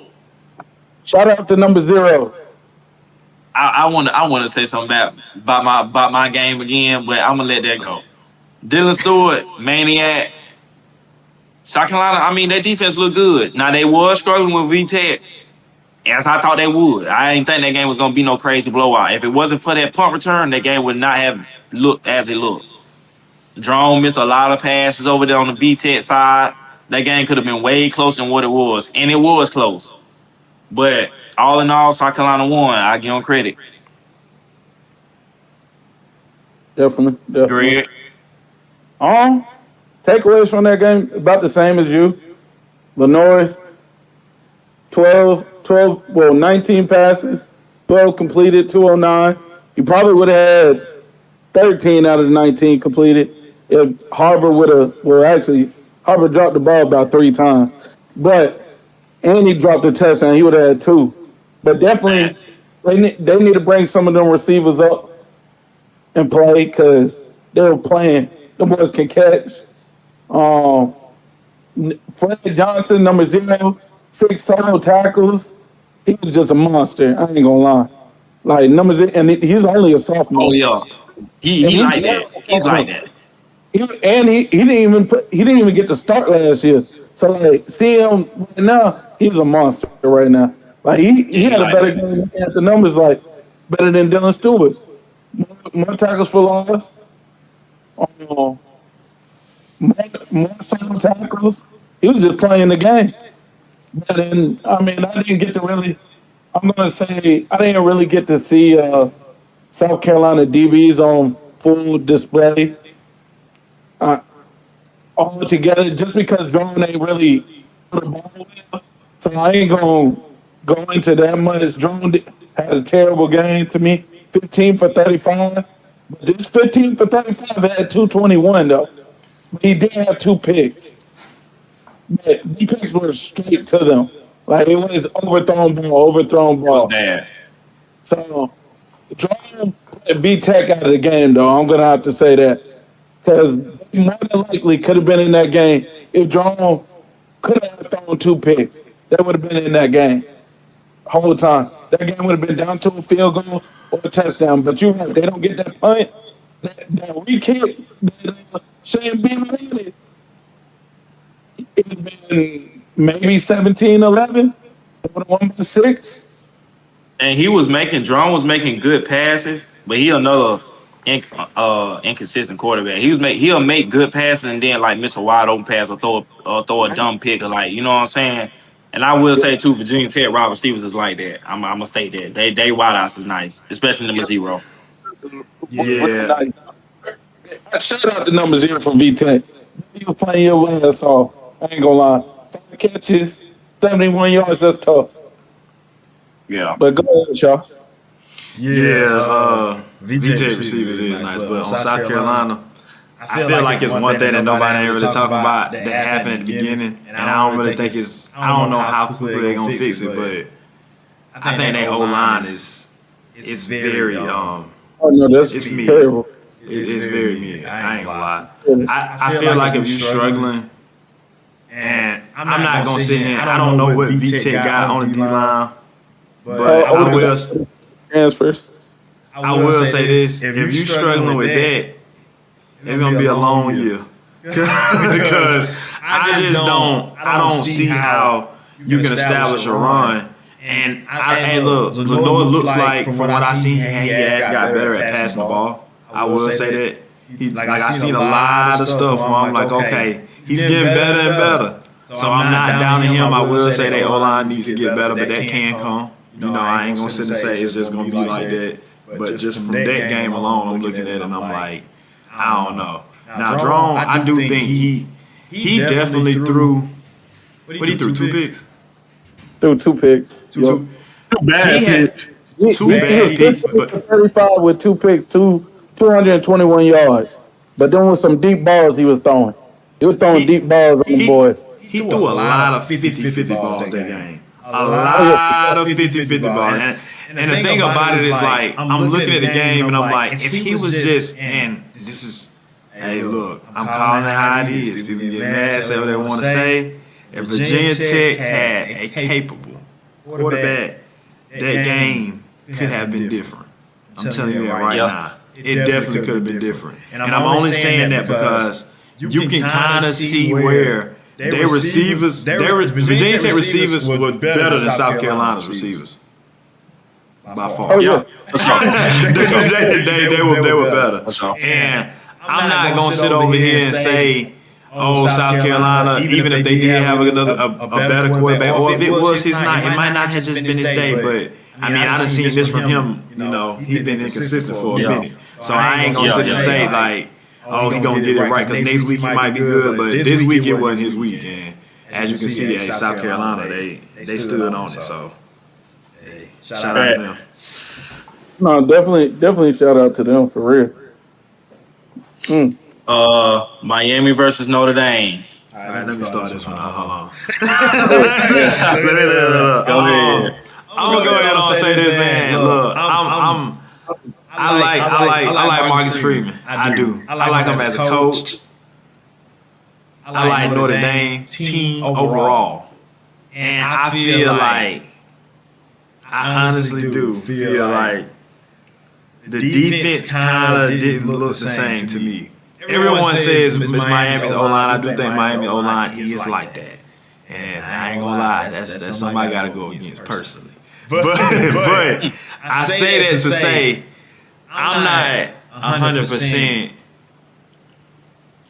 Shout out to number 0. I want to say something about my game again, but I'm gonna let that go. Dylan Stewart, maniac. South Carolina, I mean, their defense looked good. Now they was struggling with VTech, as I thought they would. I didn't think that game was gonna be no crazy blowout. If it wasn't for that punt return, that game would not have looked as it looked. Drone missed a lot of passes over there on the VTech side. That game could have been way closer than what it was, and it was close. But all in all, South Carolina won. I give them credit. Definitely. Greg. Um, Takeaways from that game about the same as you. Lenore's 19 passes, 12 completed, 209. You probably would have had 13 out of the 19 completed if Harvard would have, Harvard dropped the ball about 3 times. And he dropped a touchdown, he would have had 2. But definitely, Facts. they need to bring some of them receivers up and play because they were playing. The boys can catch. Um, Fred Johnson, number 0, 6 solo tackles. He was just a monster. I ain't gonna lie. Like number 0, and he's only a Oh sophomore, yeah, he and he he's like only that. a He's like sophomore. that. He didn't even get to start last year. So like, see him right now, he's a monster right now. Like Yeah, he he had a like better that. game at the numbers, like better than Dylan Stewart. More tackles for loss. Um, more solo tackles. He was just playing the game. But then, I mean, I didn't get to really. I'm gonna say I didn't really get to see South Carolina DBs on full display uh, all together, just because Drone ain't really put a ball in. So I ain't gonna go into that much. Had a terrible game to me, 15 for 35. But this 15 for 35 had 221 though. He did have 2 picks. but the picks were straight to them. Like it was overthrown It was ball. bad. So Jerome put V-Tech out of the game, though. I'm gonna have to say that because more than likely could have been in that game if Jerome could have thrown 2 picks. They would have been in that game the whole time. That game would have been down to a field goal or a touchdown. But you're right, they don't get that punt, that re-kick that Shane Beamer had. It would have been maybe 17-11. They would have won by 6. And Jerome was making good passes, but he another inconsistent quarterback. He'll make good passes and then like miss a wide open pass or throw a dumb pick or like, you know what I'm saying? And I will say too, Virginia Tech wide receivers is like that. I'm gonna state that. They wideouts is nice, especially number 0. Yeah. Shout out to number 0 from V-Tech. You were playing your ass off. I ain't gonna lie. 5 catches, 71 yards, that's tough. Yeah. But go ahead, y'all. Yeah, V-Tech receivers is nice, but on South Carolina, I feel like it's one thing that nobody ain't really talking about that happened at the beginning, and I don't really think I don't know how quickly they're gonna fix it, but I think their O-line is very Oh no, that's it's mid. terrible. It's very mid. I ain't gonna lie. I feel like if you're struggling, and I'm not gonna sit here. I don't know what V-Tech got on the D-line, but I will. Transfers. I will say this: if you're struggling with that, it's gonna be a long year. Because I don't see how you can establish a run. And Lenore looks like, from what I see, he has got better at passing the ball. I will say that. I seen a lot of stuff where I'm like, okay, he's getting better and better. So I'm not down to him. I will say that O-line needs to get better, but that can come. You know, I ain't gonna sit and say it's just gonna be like that. But just from that game alone, I'm looking at it and I'm like, I don't know. Now, Jerome, I do think he definitely threw. What he threw? 2 picks. Threw 2 picks. Two bad picks. Two bad picks, but 35 with 2 picks, 221 yards. But then with some deep balls he was throwing. He was throwing deep balls on the boys. He threw a lot of 50-50 balls that game. A lot of 50-50 balls. And the thing about it is, like, I'm looking at the game and I'm like, if he was just, and this is, hey, look, I'm calling it how it is. People get mad, say what they want to say. If Virginia Tech had a capable quarterback, that game could have been different. I'm telling you that right now. It definitely could have been different. And I'm only saying that because you can kind of see where their receivers, Virginia Tech receivers were better than South Carolina's receivers. By far. Oh, yeah. they were better. And I'm not going to sit over here and say, oh, South Carolina, even if they did have a better quarterback, or if it was his night, it might not have just been his day, but I mean, I done seen this from him, you know, he's been inconsistent for a minute. So I ain't going to sit and say, like, oh, he going to get it right, because next week he might be good, but this week it wasn't his week. And as you can see, at South Carolina, they stood on it. So, hey, shout out to them. No, definitely shout out to them for real. Miami versus Notre Dame. All right, let me start this one. Hold on. Go ahead. I'm gonna go ahead and say this, man. Look, I like Marcus Freeman. I do. I like him as a coach. I like Notre Dame team overall, and I feel like I honestly do feel like the defense kind of didn't look the same to me. Everyone says it's Miami's O-line. I do think Miami O-line is like that. And I ain't gonna lie, that's somebody I gotta go against personally. But I say that to say I'm not 100%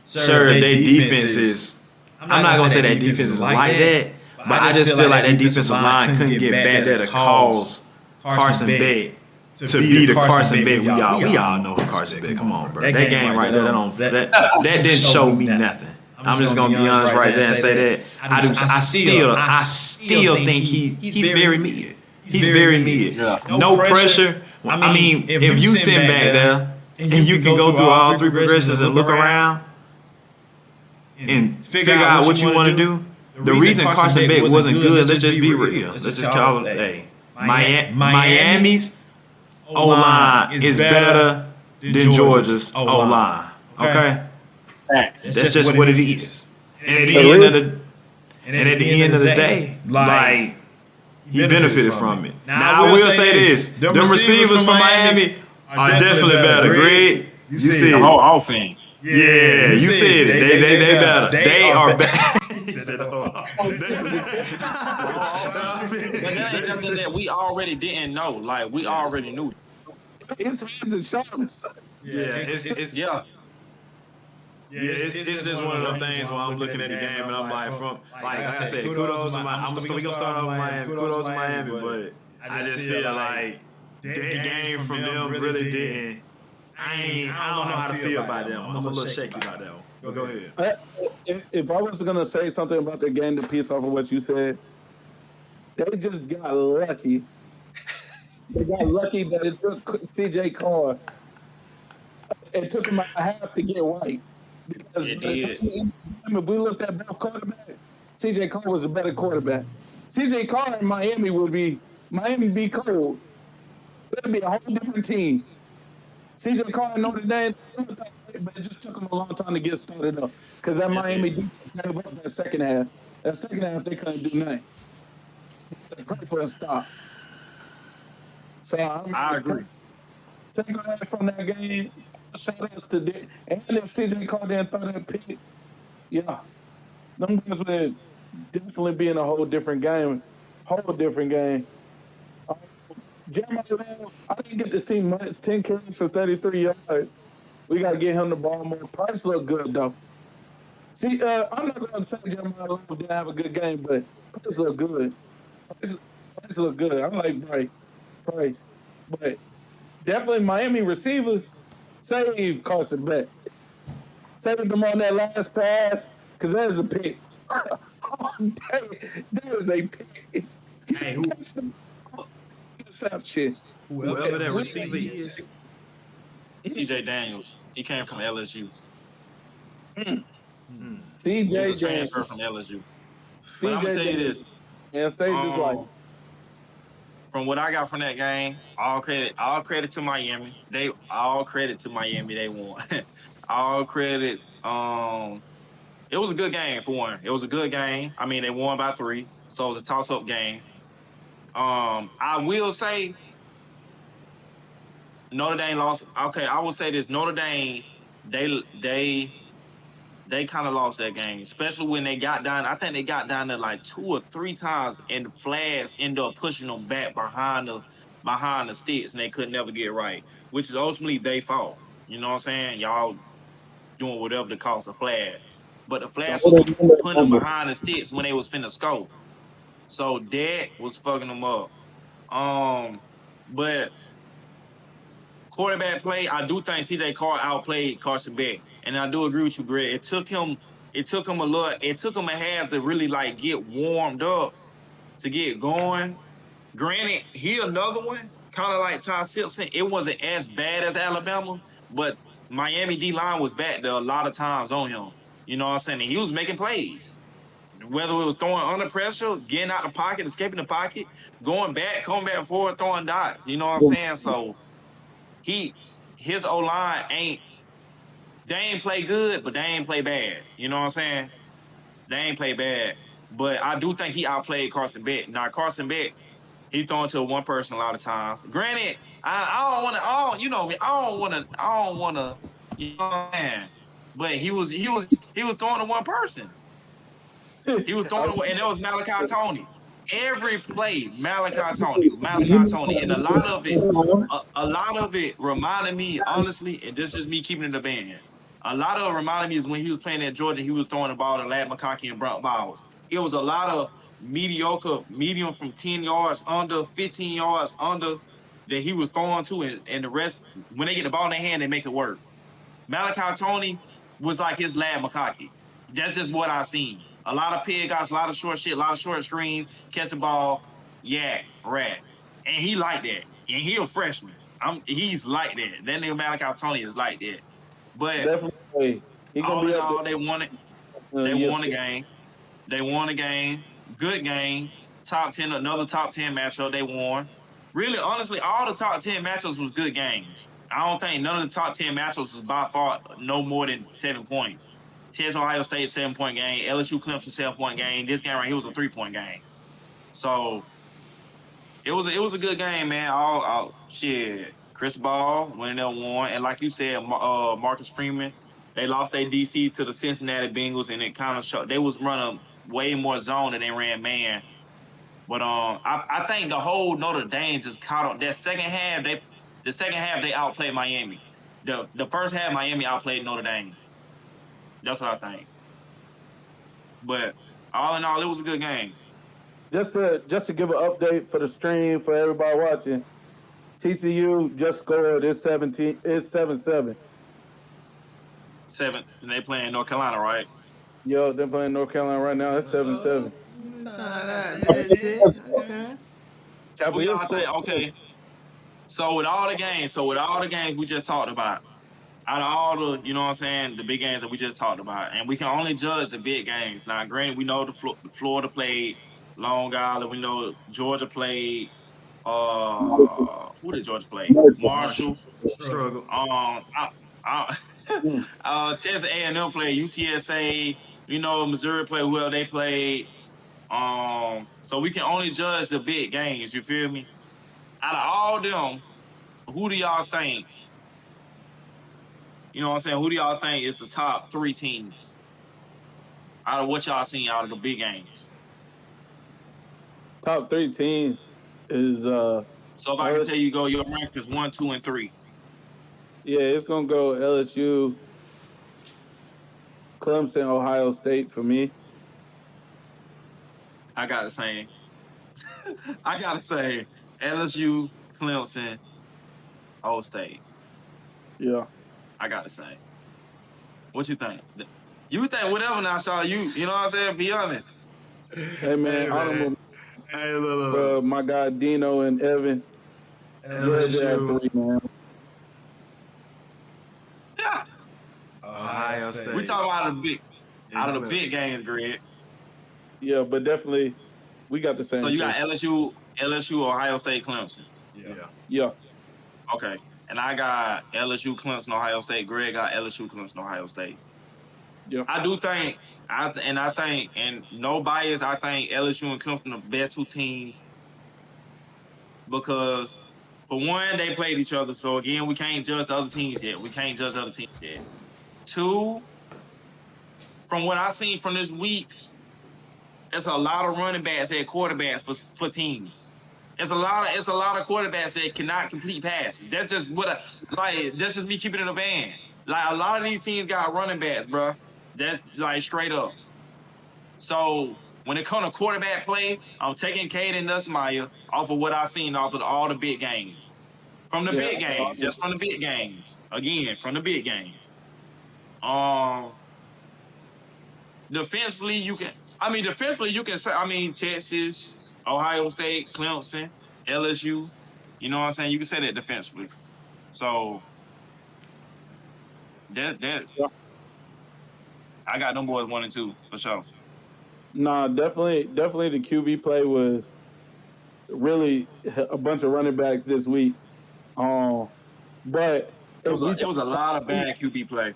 sure their defense is. I'm not gonna say that defense is like that, but I just feel like that defensive line couldn't get back there to cause Carson Beck to be the Carson Beck we all know Carson Beck. Come on, bro. That game right there, that didn't show me nothing. I'm just gonna be honest right there and say that I still think he's very mid. He's very mid. No pressure. I mean, if you sit back there and you can go through all 3 progressions and look around and figure out what you want to do, the reason Carson Beck wasn't good, let's just be real. Let's just call it, hey, Miami's O-line is better than Georgia's O-line. Okay? That's just what it is. And at the end of the day, like, he benefited from it. Now, I will say this. Them receivers from Miami are definitely better. Greg, you said the whole offense. Yeah, you said it. They better. They are better. He said the whole But that ain't nothing that we already didn't know. Like, we already knew. It's hands and shoulders. It's just one of those things where I'm looking at the game and I'm like, like I said, kudos to Miami. We gonna start off with Miami. Kudos to Miami, but I just feel like that game from them really didn't. I don't know how to feel about that one. I'm a little shaky about that one. But go ahead. If I was gonna say something about the game to piece off of what you said, they just got lucky. They got lucky that it took CJ Carr. It took him a half to get right. Because it did. If we looked at both quarterbacks, CJ Carr was a better quarterback. CJ Carr in Miami be cold. It'd be a whole different team. CJ Carr in Notre Dame, but it just took him a long time to get started up. Because that Miami defense gave up that second half. That second half, they couldn't do nothing. They prayed for a stop. So I agree. Take away from that game. Shout outs to Dick. And if CJ Carr didn't throw that pick, yeah, them guys would definitely be in a whole different game. Jeremiah Lamb, I didn't get to see much. 10 carries for 33 yards. We got to get him the ball more. Price looked good, though. See, I'm not going to say Jeremiah Lamb didn't have a good game, but Price looked good. Price looked good. I like Price. But definitely Miami receivers saved Carson Beck. Saved him on that last pass because that is a pick. That was a pick. Hey, whoever that receiver is, CJ Daniels. He came from LSU. CJ transfer from LSU. But I'm gonna tell you this. And saved his life. From what I got from that game, all credit to Miami. All credit to Miami. They won. All credit. It was a good game for one. It was a good game. I mean, they won by 3, so it was a toss-up game. I will say Notre Dame lost. Okay, I will say this: Notre Dame, they kind of lost that game, especially when they got down. I think they got down there like 2 or 3 times, and the flags ended up pushing them back behind the sticks, and they could never get right, which is ultimately their fault. You know what I'm saying? Y'all doing whatever to cause the flag, but the flags was putting them behind the sticks when they was finna score. So that was fucking them up. But quarterback play, I do think CJ Carr outplayed Carson Beck, and I do agree with you, Greg. It took him a half to really like get warmed up, to get going. Granted, he another one, kind of like Ty Simpson. It wasn't as bad as Alabama, but Miami D-line was back there a lot of times on him. You know what I'm saying? And he was making plays. Whether it was throwing under pressure, getting out the pocket, escaping the pocket, going back, coming back forward, throwing dots. You know what I'm saying? So his O-line they ain't play good, but they ain't play bad. You know what I'm saying? They ain't play bad. But I do think he outplayed Carson Beck. Now, Carson Beck, he throwing to one person a lot of times. Granted, I don't want to, you know me, I don't want to, you know what I'm saying? But he was throwing to one person. He was throwing away, and that was Malachi Tony. Every play, Malachi Tony, and a lot of it reminded me, honestly, and this is just me keeping it a band. A lot of it reminded me is when he was playing at Georgia, he was throwing the ball to Lad McConkey and Brent Bowers. It was a lot of medium from 10 yards under, 15 yards under that he was throwing to, and the rest, when they get the ball in their hand, they make it work. Malachi Tony was like his Lad McConkey. That's just what I seen. A lot of pig guys, a lot of short shit, a lot of short screens, catch the ball, rat. And he like that. And he a freshman. He's like that. That nigga Malachi Tony is like that. But definitely, all in all, they won it. They won the game. They won a game. Good game. Top 10, another top 10 matchup. They won. Really, honestly, all the top 10 matchups was good games. I don't think none of the top 10 matchups was by far no more than 7 points. Texas Ohio State 7-point game. LSU Clemson 7-point game. This game right here was a 3-point game. So it was a good game, man. All shit. Chris Ball winning that one, and like you said, Marcus Freeman, they lost their DC to the Cincinnati Bengals, and it kind of showed they was running way more zone than they ran man. But I think the whole Notre Dame just caught up. That second half they outplayed Miami. The first half Miami outplayed Notre Dame. That's what I think. But all in all, it was a good game. Just to give an update for the stream for everybody watching, TCU just scored. It's 17. It's 7-7. 7, and they playing North Carolina, right? Yo, they're playing North Carolina right now. It's 7-7. Okay. Who y'all think? Okay. So with all the games we just talked about, out of all the, you know what I'm saying, the big games that we just talked about, and we can only judge the big games. Now, granted, we know the Florida played Long Island. We know Georgia played. Who did Georgia play? Marshall. Struggle. Texas A&M played UTSA. You know, Missouri played whoever they played. So we can only judge the big games. You feel me? Out of all them, who do y'all think? You know what I'm saying? Who do y'all think is the top 3 teams out of what y'all seen out of the big games? Top 3 teams is So if I can tell you, go your rank is 1, 2, and 3. Yeah, it's gonna go LSU, Clemson, Ohio State for me. I gotta say LSU, Clemson, Ohio State. Yeah. I gotta say. What you think? You think whatever now, Shaw. You know what I'm saying? Be honest. Hey man, Hey, look. For my guy Dino and Evan. Georgia at 3, man. Yeah. Ohio State. We talking out of the big games, Greg. Yeah, but definitely we got the same. So you got LSU, Ohio State, Clemson. Yeah. Okay. And I got LSU, Clemson, Ohio State. Greg got LSU, Clemson, Ohio State. Yeah. I do think, and no bias, I think LSU and Clemson are the best 2 teams because, for one, they played each other. So, again, we can't judge the other teams yet. 2, from what I seen from this week, there's a lot of running backs at quarterbacks for teams. It's a lot of quarterbacks that cannot complete passes. That's just that's just me keeping it in a band. Like, a lot of these teams got running backs, bro. That's like straight up. So when it comes to quarterback play, I'm taking Caden Nussmeier off of what I've seen off of all the big games. From the big games. Just from the big games. Again, from the big games. Defensively, you can say, Texas, Ohio State, Clemson, LSU. You know what I'm saying? You can say that defensively. So that I got them boys 1 and 2 for sure. Nah, definitely the QB play was really a bunch of running backs this week. But it was a lot of bad QB play.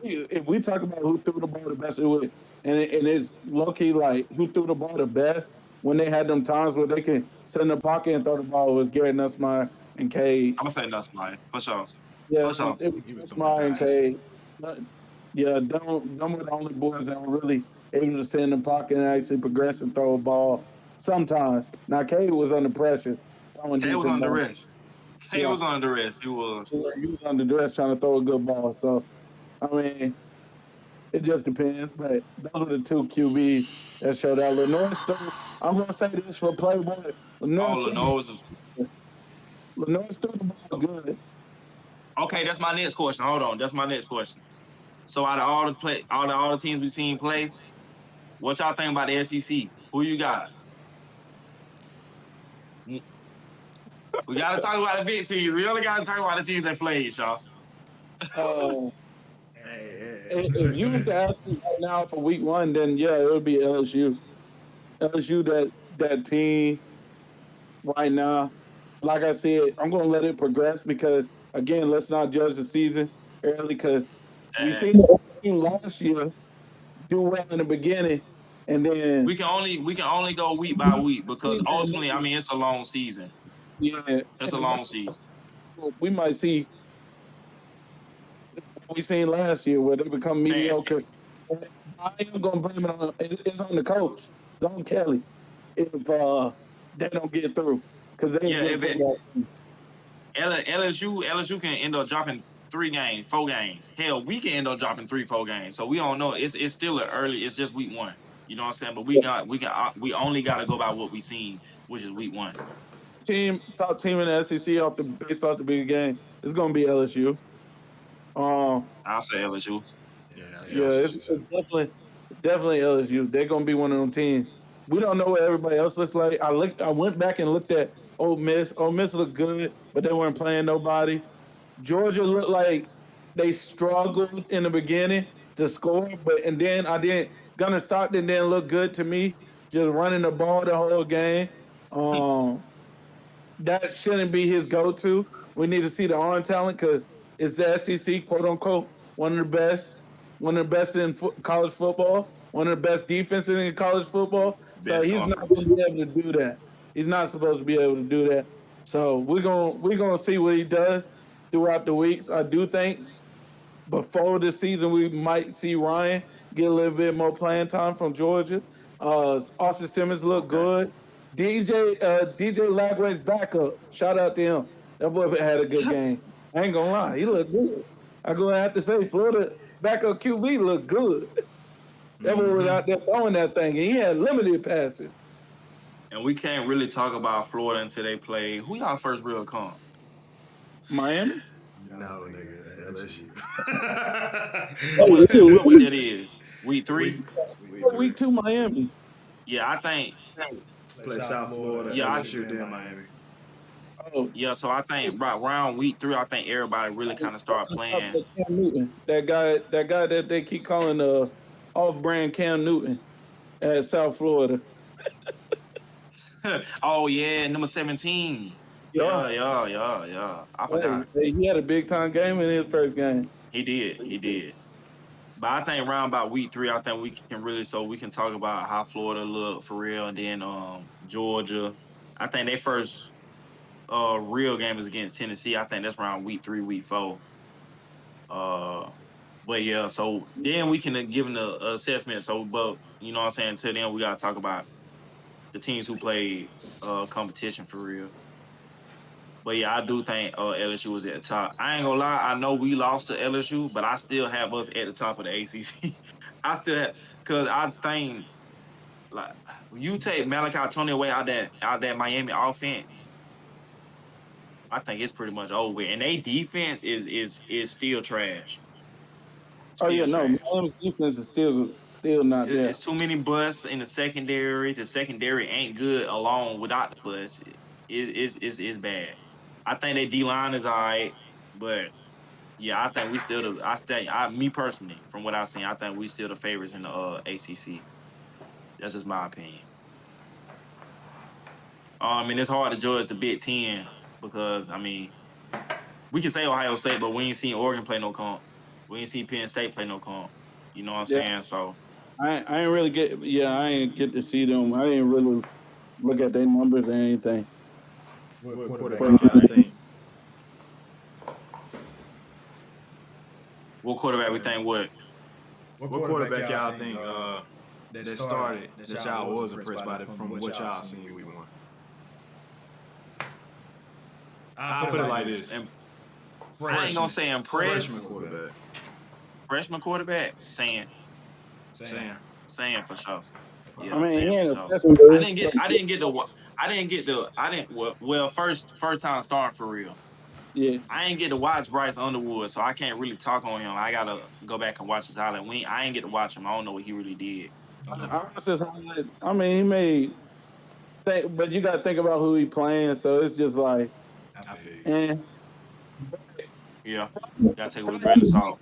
If we talk about who threw the ball the best, and it's low key like who threw the ball the best when they had them times where they can sit in the pocket and throw the ball was Garrett Nussmeier and Cade. I'm gonna say Nussmeier for sure. Yeah, for sure. It was Nussmeier and Cade. Yeah, them were the only boys that were really able to sit in the pocket and actually progress and throw a ball. Sometimes. Now Cade was under pressure. Cade was under rest. He was under rest. He was under duress trying to throw a good ball. So, I mean, it just depends. But those were the 2 QBs that showed out. Lenoir still, I'm going to say this for Playboy. Lenoir still the ball good. Okay, that's my next question. Hold on. That's my next question. So out of all the teams we've seen play, what y'all think about the SEC? Who you got? We got to talk about the big teams. We only got to talk about the teams that played, y'all. If you was to ask me right now for week one, then yeah, it would be LSU. LSU that team right now. Like I said, I'm gonna let it progress because again, let's not judge the season early because we seen Facts. the team last year do well in the beginning, and then We can only go week by week because season, ultimately, I mean, it's a long season. yeah, It's a long season. we might see what we seen last year where they become Facts. mediocre. And I am gonna blame it on it's on the coach, it's on Kelly, if they don't get through because they're a Yeah, good if it, football team. LSU can end up dropping 3 games, 4 games. Hell, we can end up dropping 3, 4 games. So we don't know. It's still early. It's just week one. You know what I'm saying? But we only got to go by what we seen, which is week one. Top team in the SEC based off the big game. It's gonna be LSU. Um, I'll say LSU. Yeah, I see yeah, LSU it's too. definitely LSU. They're gonna be one of them teams. We don't know what everybody else looks like. I went back and looked at Ole Miss. Ole Miss looked good, but they weren't playing nobody. Georgia looked like they struggled in the beginning to score, but and then I didn't. Gunnar Stockton didn't look good to me, just running the ball the whole game. Um, that shouldn't be his go-to. We need to see the arm talent because it's the SEC, quote unquote, one of the best in college football, one of the best defenses in college football. So Best he's not going conference. to be able to do that. He's not supposed to be able to do that. So we're gonna see what he does throughout the weeks. I do think before the season, we might see Ryan get a little bit more playing time from Georgia. Austin Simmons looked Okay. good. DJ Lagway's backup. Shout out to him. That boy had a good game. I ain't gonna lie, he looked good. I'm gonna have to say, Florida backup QB looked good. That boy was out there throwing that thing, and he had limited passes. And we can't really talk about Florida until they play. Who y'all first real comp? Miami. No, nigga, LSU. Oh, What week that is? Week week 3? week three. week 2 Miami. Yeah, I think. Play South Florida, Yeah, LSU, then Miami. Oh, yeah. So I think right around week 3, I think everybody really kind of start playing. Cam Newton, that guy that they keep calling off-brand Cam Newton at South Florida. Oh yeah, number 17. Yeah, Yeah. I forgot. he had a big time game in his first game. He did. He did. But I think around about week 3, I think we can really we can talk about how Florida looked for real, and then Georgia. I think their first real game is against Tennessee. I think that's around week 3, week 4. Uh, but yeah, so then we can give them the assessment. So, but you know what I'm saying. Until then, we gotta talk about the teams who played competition for real. But yeah, I do think LSU was at the top. I ain't gonna lie, I know we lost to LSU, but I still have us at the top of the ACC. I still have, cause I think like you take Malachi Tony away out that Miami offense, I think it's pretty much over with. And they defense is still trash. Oh yeah, Still no, trash. Miami's defense is still not there. It's too many busts in the secondary. The secondary ain't good alone without the busts. It's bad. I think their D line is all right, but yeah, I think we still the. Me personally, from what I've seen, I think we still the favorites in the ACC. That's just my opinion. And it's hard to judge the Big Ten because I mean we can say Ohio State, but we ain't seen Oregon play no comp. We ain't seen Penn State play no comp. You know what I'm Yeah, saying? So I ain't really I ain't get to see them. I didn't really look at their numbers or anything. What For quarterback y'all think? what quarterback we think what? What quarterback y'all think that started that y'all was impressed by it from what y'all seen week one? I'll put it like this. And I ain't gonna say impressed. Freshman quarterback. Freshman quarterback, saying Sam. for sure. I Yeah, mean, he saying for ain't a sure. freshman, I but didn't get I didn't get the I didn't get the I didn't well first time starting for real. yeah. I ain't get to watch Bryce Underwood, so I can't really talk on him. I gotta go back and watch his highlight. I ain't get to watch him. I don't know what he really did. I mean, he made, but you got to think about who he playing. So it's just like, I feel you. and Yeah, gotta take it with a grain of salt.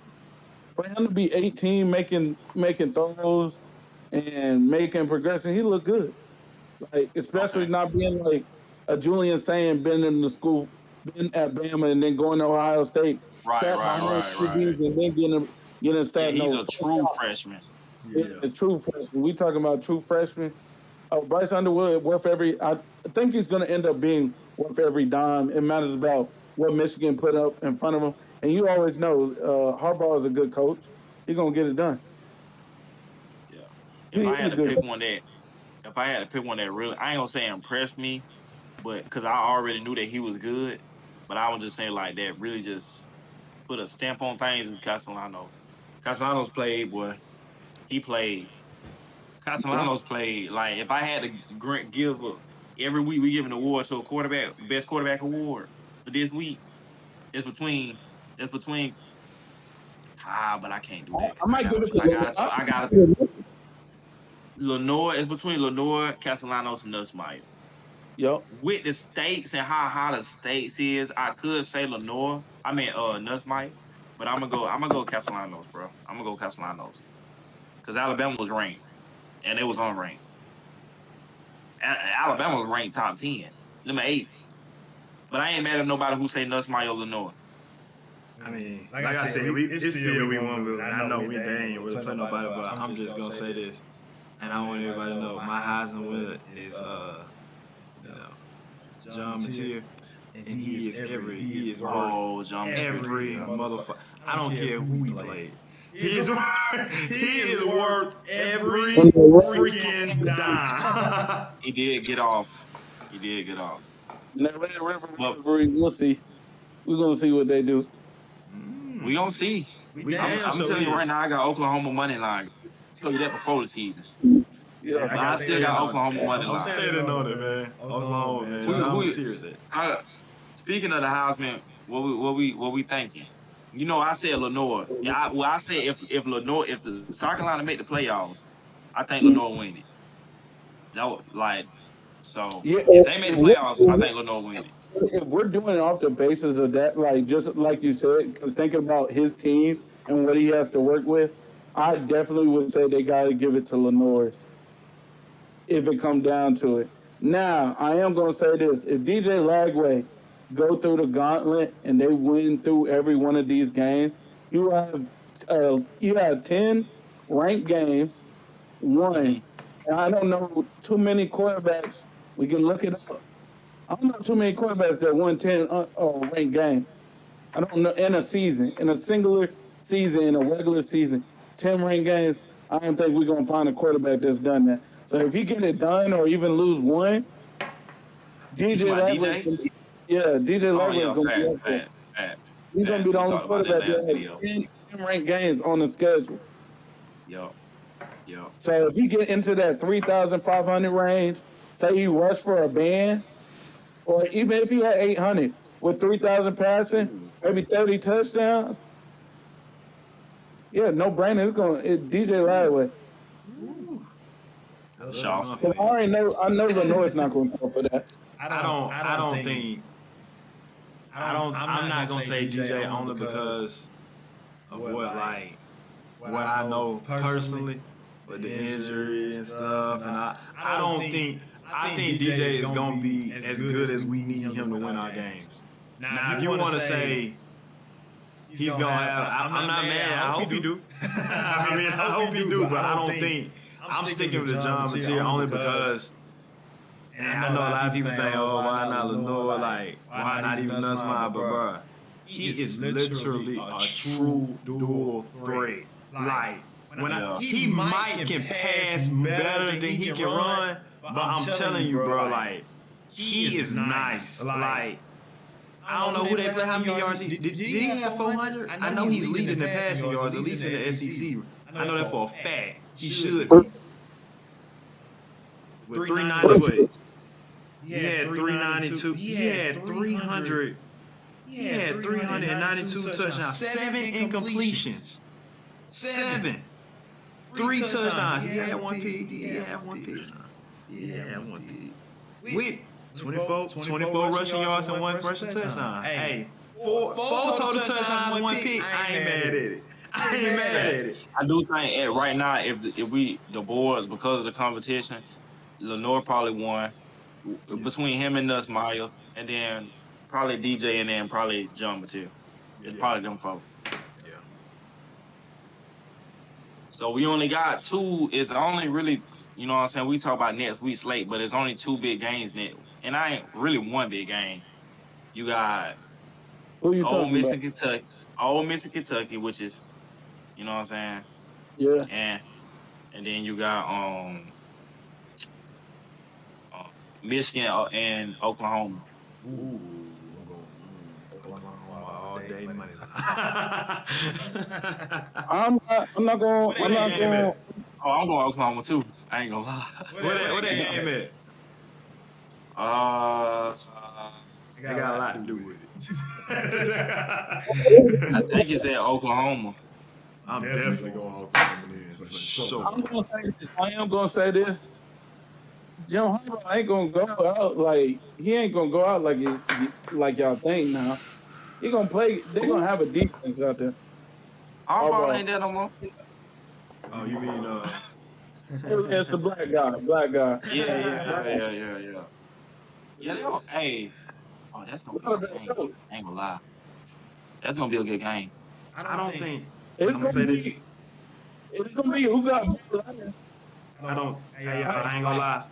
for him to be 18, making throws and making progression, he looked good. Like especially Okay. not being like a Julian saying been in the school, been at Bama and then going to Ohio State, Right, sat right, behind right, right. QBs and then getting a Yeah, start. he's No, a fresh true out. freshman. Yeah, Yeah. a true freshman. We talking about true freshman. Bryce Underwood worth every. I think he's going to end up being worth every dime. It matters about what Michigan put up in front of him. And you always know Harbaugh is a good coach. He's going to get it done. Yeah. If He I is a had to good pick coach. one that, if I had to pick one that really, I ain't gonna say impressed me, but because I already knew that he was good, but I was just saying like that really just put a stamp on things is Castellanos. Castellanos played, boy. He played. Yeah. Castellanos played. Like if I had to give every week we give an award to a quarterback, best quarterback award for this week. It's between it's between but I can't do that I because I might give gotta it to I gotta I I gotta might give it to- Lenore. It's between Lenore, Castellanos, and Nussmeier. Yup. With the states and how high the states is, I could say Lenore. I mean Nussmeier, but I'm gonna go Castellanos, bro. I'm gonna go Castellanos because Alabama was ranked and it was unranked. Alabama was ranked top 10, number 8. But I ain't mad at nobody who say Nussmeier or Lenore. I mean, like I said, it's still we won, but I know they ain't really play nobody. But I'm just gonna say this, and I want everybody to know my Heisman winner is you know, John Mateer, and he is worth Oh, John every yeah. motherfucker. I don't care who he played. He is worth every And freaking dime. He did get off. He did get off. that Red River But rivalry, we'll see. We're gonna see what they do. we gonna see. We I'm, damn I'm sure telling you right is. now, I got Oklahoma money line. I told you that before the season. Yeah. But I still got Oklahoma money I'm line. standing on it, man. Oklahoma, man. Who, How who, many tears that? speaking of the Heisman, what we thinking? You know, I said Lenore. Yeah, I said if Lenore, if the South Carolina make the playoffs, I think Lenore win it. No, like so. Yeah, If they make the playoffs, I think Lenore win it. if we're doing it off the basis of that, like just like you said, because thinking about his team and what he has to work with, I definitely would say they got to give it to Lenore's if it come down to it. Now, I am going to say this: if DJ Lagway go through the gauntlet and they win through every one of these games, you have 10 ranked games, Hmm. one. And I don't know too many quarterbacks. We can look it up. I don't know too many quarterbacks that won 10 ranked games. I don't know in a season, in a singular season, in a regular season, 10 ranked games. I don't think we're gonna find a quarterback that's done that. So if he get it done or even lose one, You DJ talking about Lagway, DJ? DJ Oh Lagway is yeah, gonna be fast, up there. fast, fast, He's gonna be fast. the We only talked about that quarterback last that has video. 10 ranked games on the schedule. Yup, yup. So if he get into that 3,500 range, say he rushed for a band, or even if he had 800 with 3,000 passing, maybe 30 touchdowns. Yeah, no brainer. DJ Lagway. Ooh, I love the Shaw. But confidence. I know Lenore's not going to fall for that. I don't think. I'm not gonna say DJ only because of what I know personally with the injury and stuff, and I don't think I think DJ is gonna be as good as we need him to win our games. Now, if you want to say he's gonna have, I'm not mad. I hope he do. I mean, I hope he do, but I don't think I'm sticking with the John Mateer only because. And I know a lot of people think, oh, why not Lenore? Like, why not even Nussmeier? But, bruh, he is literally a true dual threat. Like, Yeah. he might can pass better than he can run, but I'm telling you, bro, like, he is nice. Like, I don't know who they play, how many yards did he have 400? I know he's leading the passing yards, at least in the SEC. I know that for a fact. He should be. With 390, what? He had 392. He had 300. He had 392 touchdowns. 7 incompletions. 7. 3 touchdowns. He had 1 pick. He had 1 pick. He had 1 pick. With 24 rushing yards and 1 rushing touchdown. Hey, four total touchdowns, 1 pick. I ain't mad at it. I ain't mad at it. I do think right now, if the boards, because of the competition, Lenore probably won between him and Nussmeyer, and then probably DJ, and then probably John Mattel. It's probably them folks. Yeah. So we only got two. It's only really, you know what I'm saying? We talk about next week's slate, but it's only two big games net. And I ain't really one big game. You got Who you Ole talking Miss about? and Kentucky. Ole Miss and Kentucky, which is, you know what I'm saying? Yeah. And then you got Michigan and Oklahoma. Ooh, I'm going Oklahoma all day money line. I'm not going. I'm not going. Oh, I'm going Oklahoma too. I ain't gonna lie. What that game at? They got a lot to do with it. I think it's at Oklahoma. I'm definitely going Oklahoma then, for sure. I'm gonna say this. I am gonna say this. Jim Harbaugh ain't gonna go out like he ain't gonna go out like y'all think now. He gonna play. They're gonna have a defense out there. Harbaugh ain't that no more. Oh, you mean It's a black guy. Black guy. Yeah. Yeah, they don't. Hey, that's gonna be a good game. I ain't gonna lie. That's gonna be a good game. I don't think. It's I'm gonna say this. It's gonna be who got. I ain't gonna lie.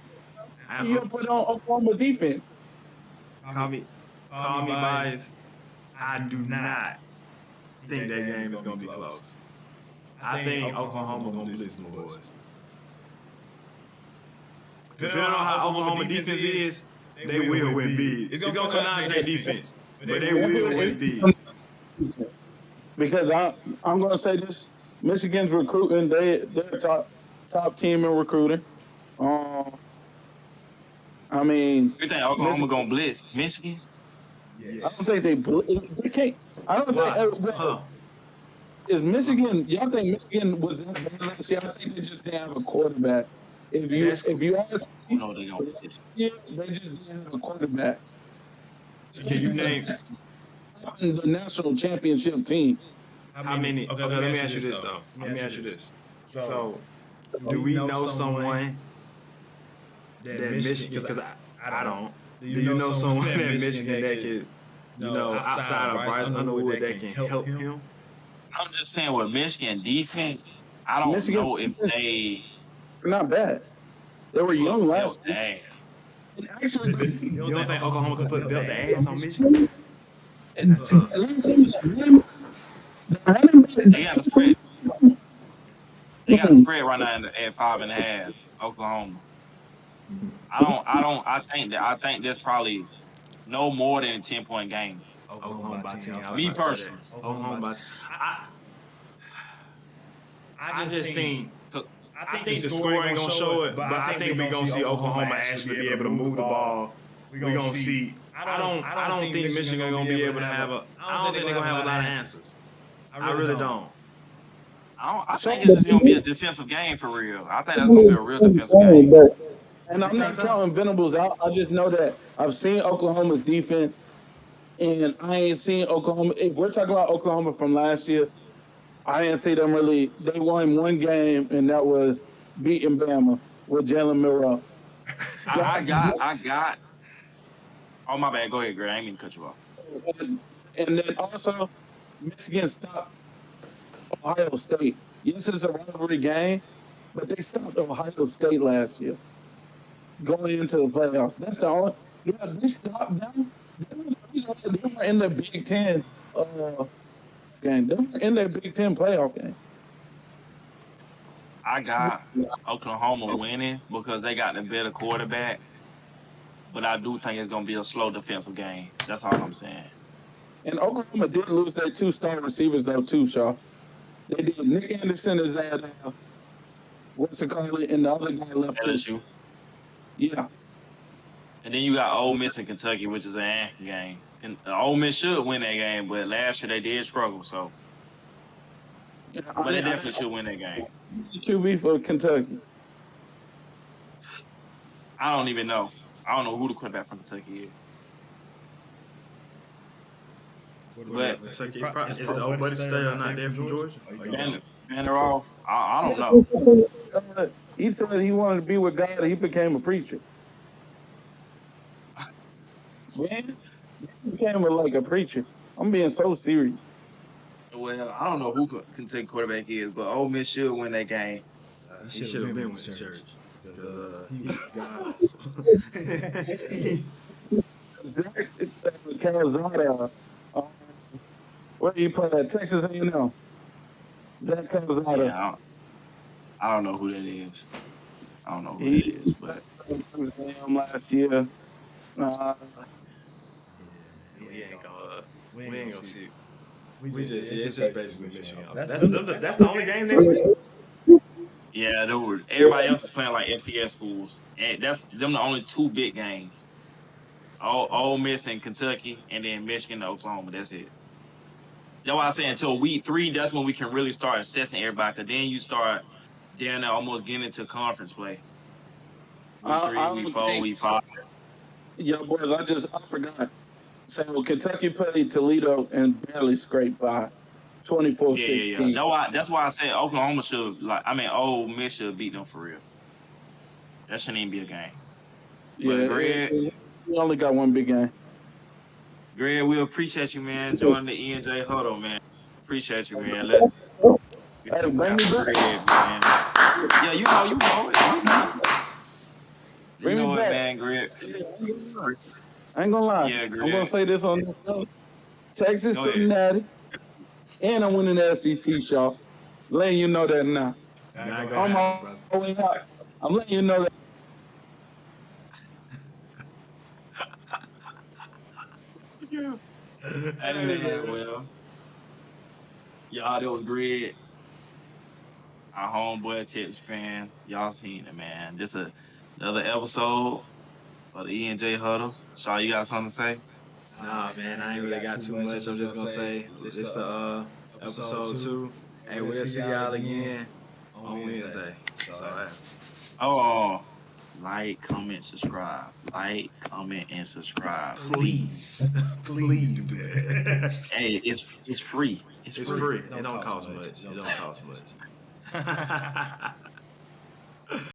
You put on Oklahoma defense. Call me biased. I do not think that game is gonna be close. I think Oklahoma gonna blitz them boys. Depending on how Oklahoma defense is, they will win big. It's gonna come down to their defense, but they will win big. Because I'm gonna say this: Michigan's recruiting. They're top team in recruiting. I mean, You think Oklahoma gonna blitz Michigan? Yes. I don't think they can't. I don't think. Is Michigan? Y'all think Michigan was that bad last year? I think they just didn't have a quarterback. If you ask me, No, they gonna blitz. Yeah, they just didn't have a quarterback. Can you name the national championship team? how many? Okay, let me ask you this though. Let me ask you this. So, do we know someone that Michigan? Because I don't. Do you know someone at Michigan that could, outside of Bryce Underwood, that can help him? I'm just saying with Michigan defense, I don't know if they not bad. They were young last year. Actually, you don't think Oklahoma could put belt the ass on Michigan? They got a spread. They got a spread right now at 5.5. Oklahoma. I think that's probably no more than a 10-point game. Oklahoma by 10. Me personally. Oklahoma by 10. I just think. I think the score ain't gonna show it, but I think we're gonna see Oklahoma actually be able to move the ball. We're gonna see. I don't think Michigan gonna be able to have a. I don't think they're gonna have a lot of answers. I really don't. I think it's just gonna be a defensive game for real. I think that's gonna be a real defensive game. And I'm not counting Venables out. I just know that I've seen Oklahoma's defense, and I ain't seen Oklahoma. If we're talking about Oklahoma from last year, I didn't see them really. They won one game, and that was beating Bama with Jalen Milroe. I got. Oh, my bad. Go ahead, Greg. I ain't mean to cut you off. And then also, Michigan stopped Ohio State. Yes, it's a rivalry game, but they stopped Ohio State last year going into the playoffs. That's the only. They stopped them. They were in the Big Ten game. They were in their Big Ten playoff game. I got Oklahoma winning because they got the better quarterback. But I do think it's going to be a slow defensive game. That's all I'm saying. And Oklahoma did lose their two star receivers, though, too, Shaw. They did. Nick Anderson is at, what's it called? And the other guy left LSU. Yeah. And then you got Ole Miss and Kentucky, which is an game. Ole Miss should win that game, but last year they did struggle, so. Yeah, but they definitely should win that game. QB for Kentucky. I don't even know. I don't know who the quarterback from Kentucky is. But Kentucky is the old buddy still not there from Georgia? Banner off. I don't know. He said he wanted to be with God. And he became a preacher. Man, he became like a preacher. I'm being so serious. Well, I don't know who Kentucky quarterback is, but Ole Miss should win that game. He should have been with the church because he god awful. Zach Calzada, where he play at Texas A&M. Zach Calzada. Yeah, I don't know who that is. I don't know who that is, but Texas A&M last year. We ain't gonna see. It's just basically Michigan. That's the only game next week. yeah, everybody else is playing like FCS schools, and that's them the only two big games. Ole Miss and Kentucky, and then Michigan and Oklahoma. That's it. That's why I say until week 3, that's when we can really start assessing everybody. Cause then you start down there almost getting into conference play. Week 3, week 4, week 5. Yeah, boys, I forgot. So Kentucky played Toledo and barely scraped by 24-16. Yeah. That's why I said Oklahoma should Ole Miss should beat them for real. That shouldn't even be a game. Yeah, Greg, we only got one big game. Greg, we appreciate you, man, joining the E&J Huddle, man. Appreciate you, man. Bring me back. Greg, man. Yeah, you know it. Bring me back, man, Greg. I ain't gonna lie. Yeah, Greg. I'm gonna say this on the show. Texas Cincinnati, and I'm winning the SEC, y'all. Letting you know that now. I'm letting you know that. Yeah. Well, y'all, that was Greg, our homeboy Texas fan. Y'all seen it, man. This is another episode of the E&J Huddle. Shaw, you got something to say? Nah, man, I ain't really got too much. I'm just gonna say this the episode 2. Hey, we'll see y'all again on Wednesday. So, like, comment, subscribe. Like, comment, and subscribe. Please do that. Hey, it's free. It's free. It don't cost much.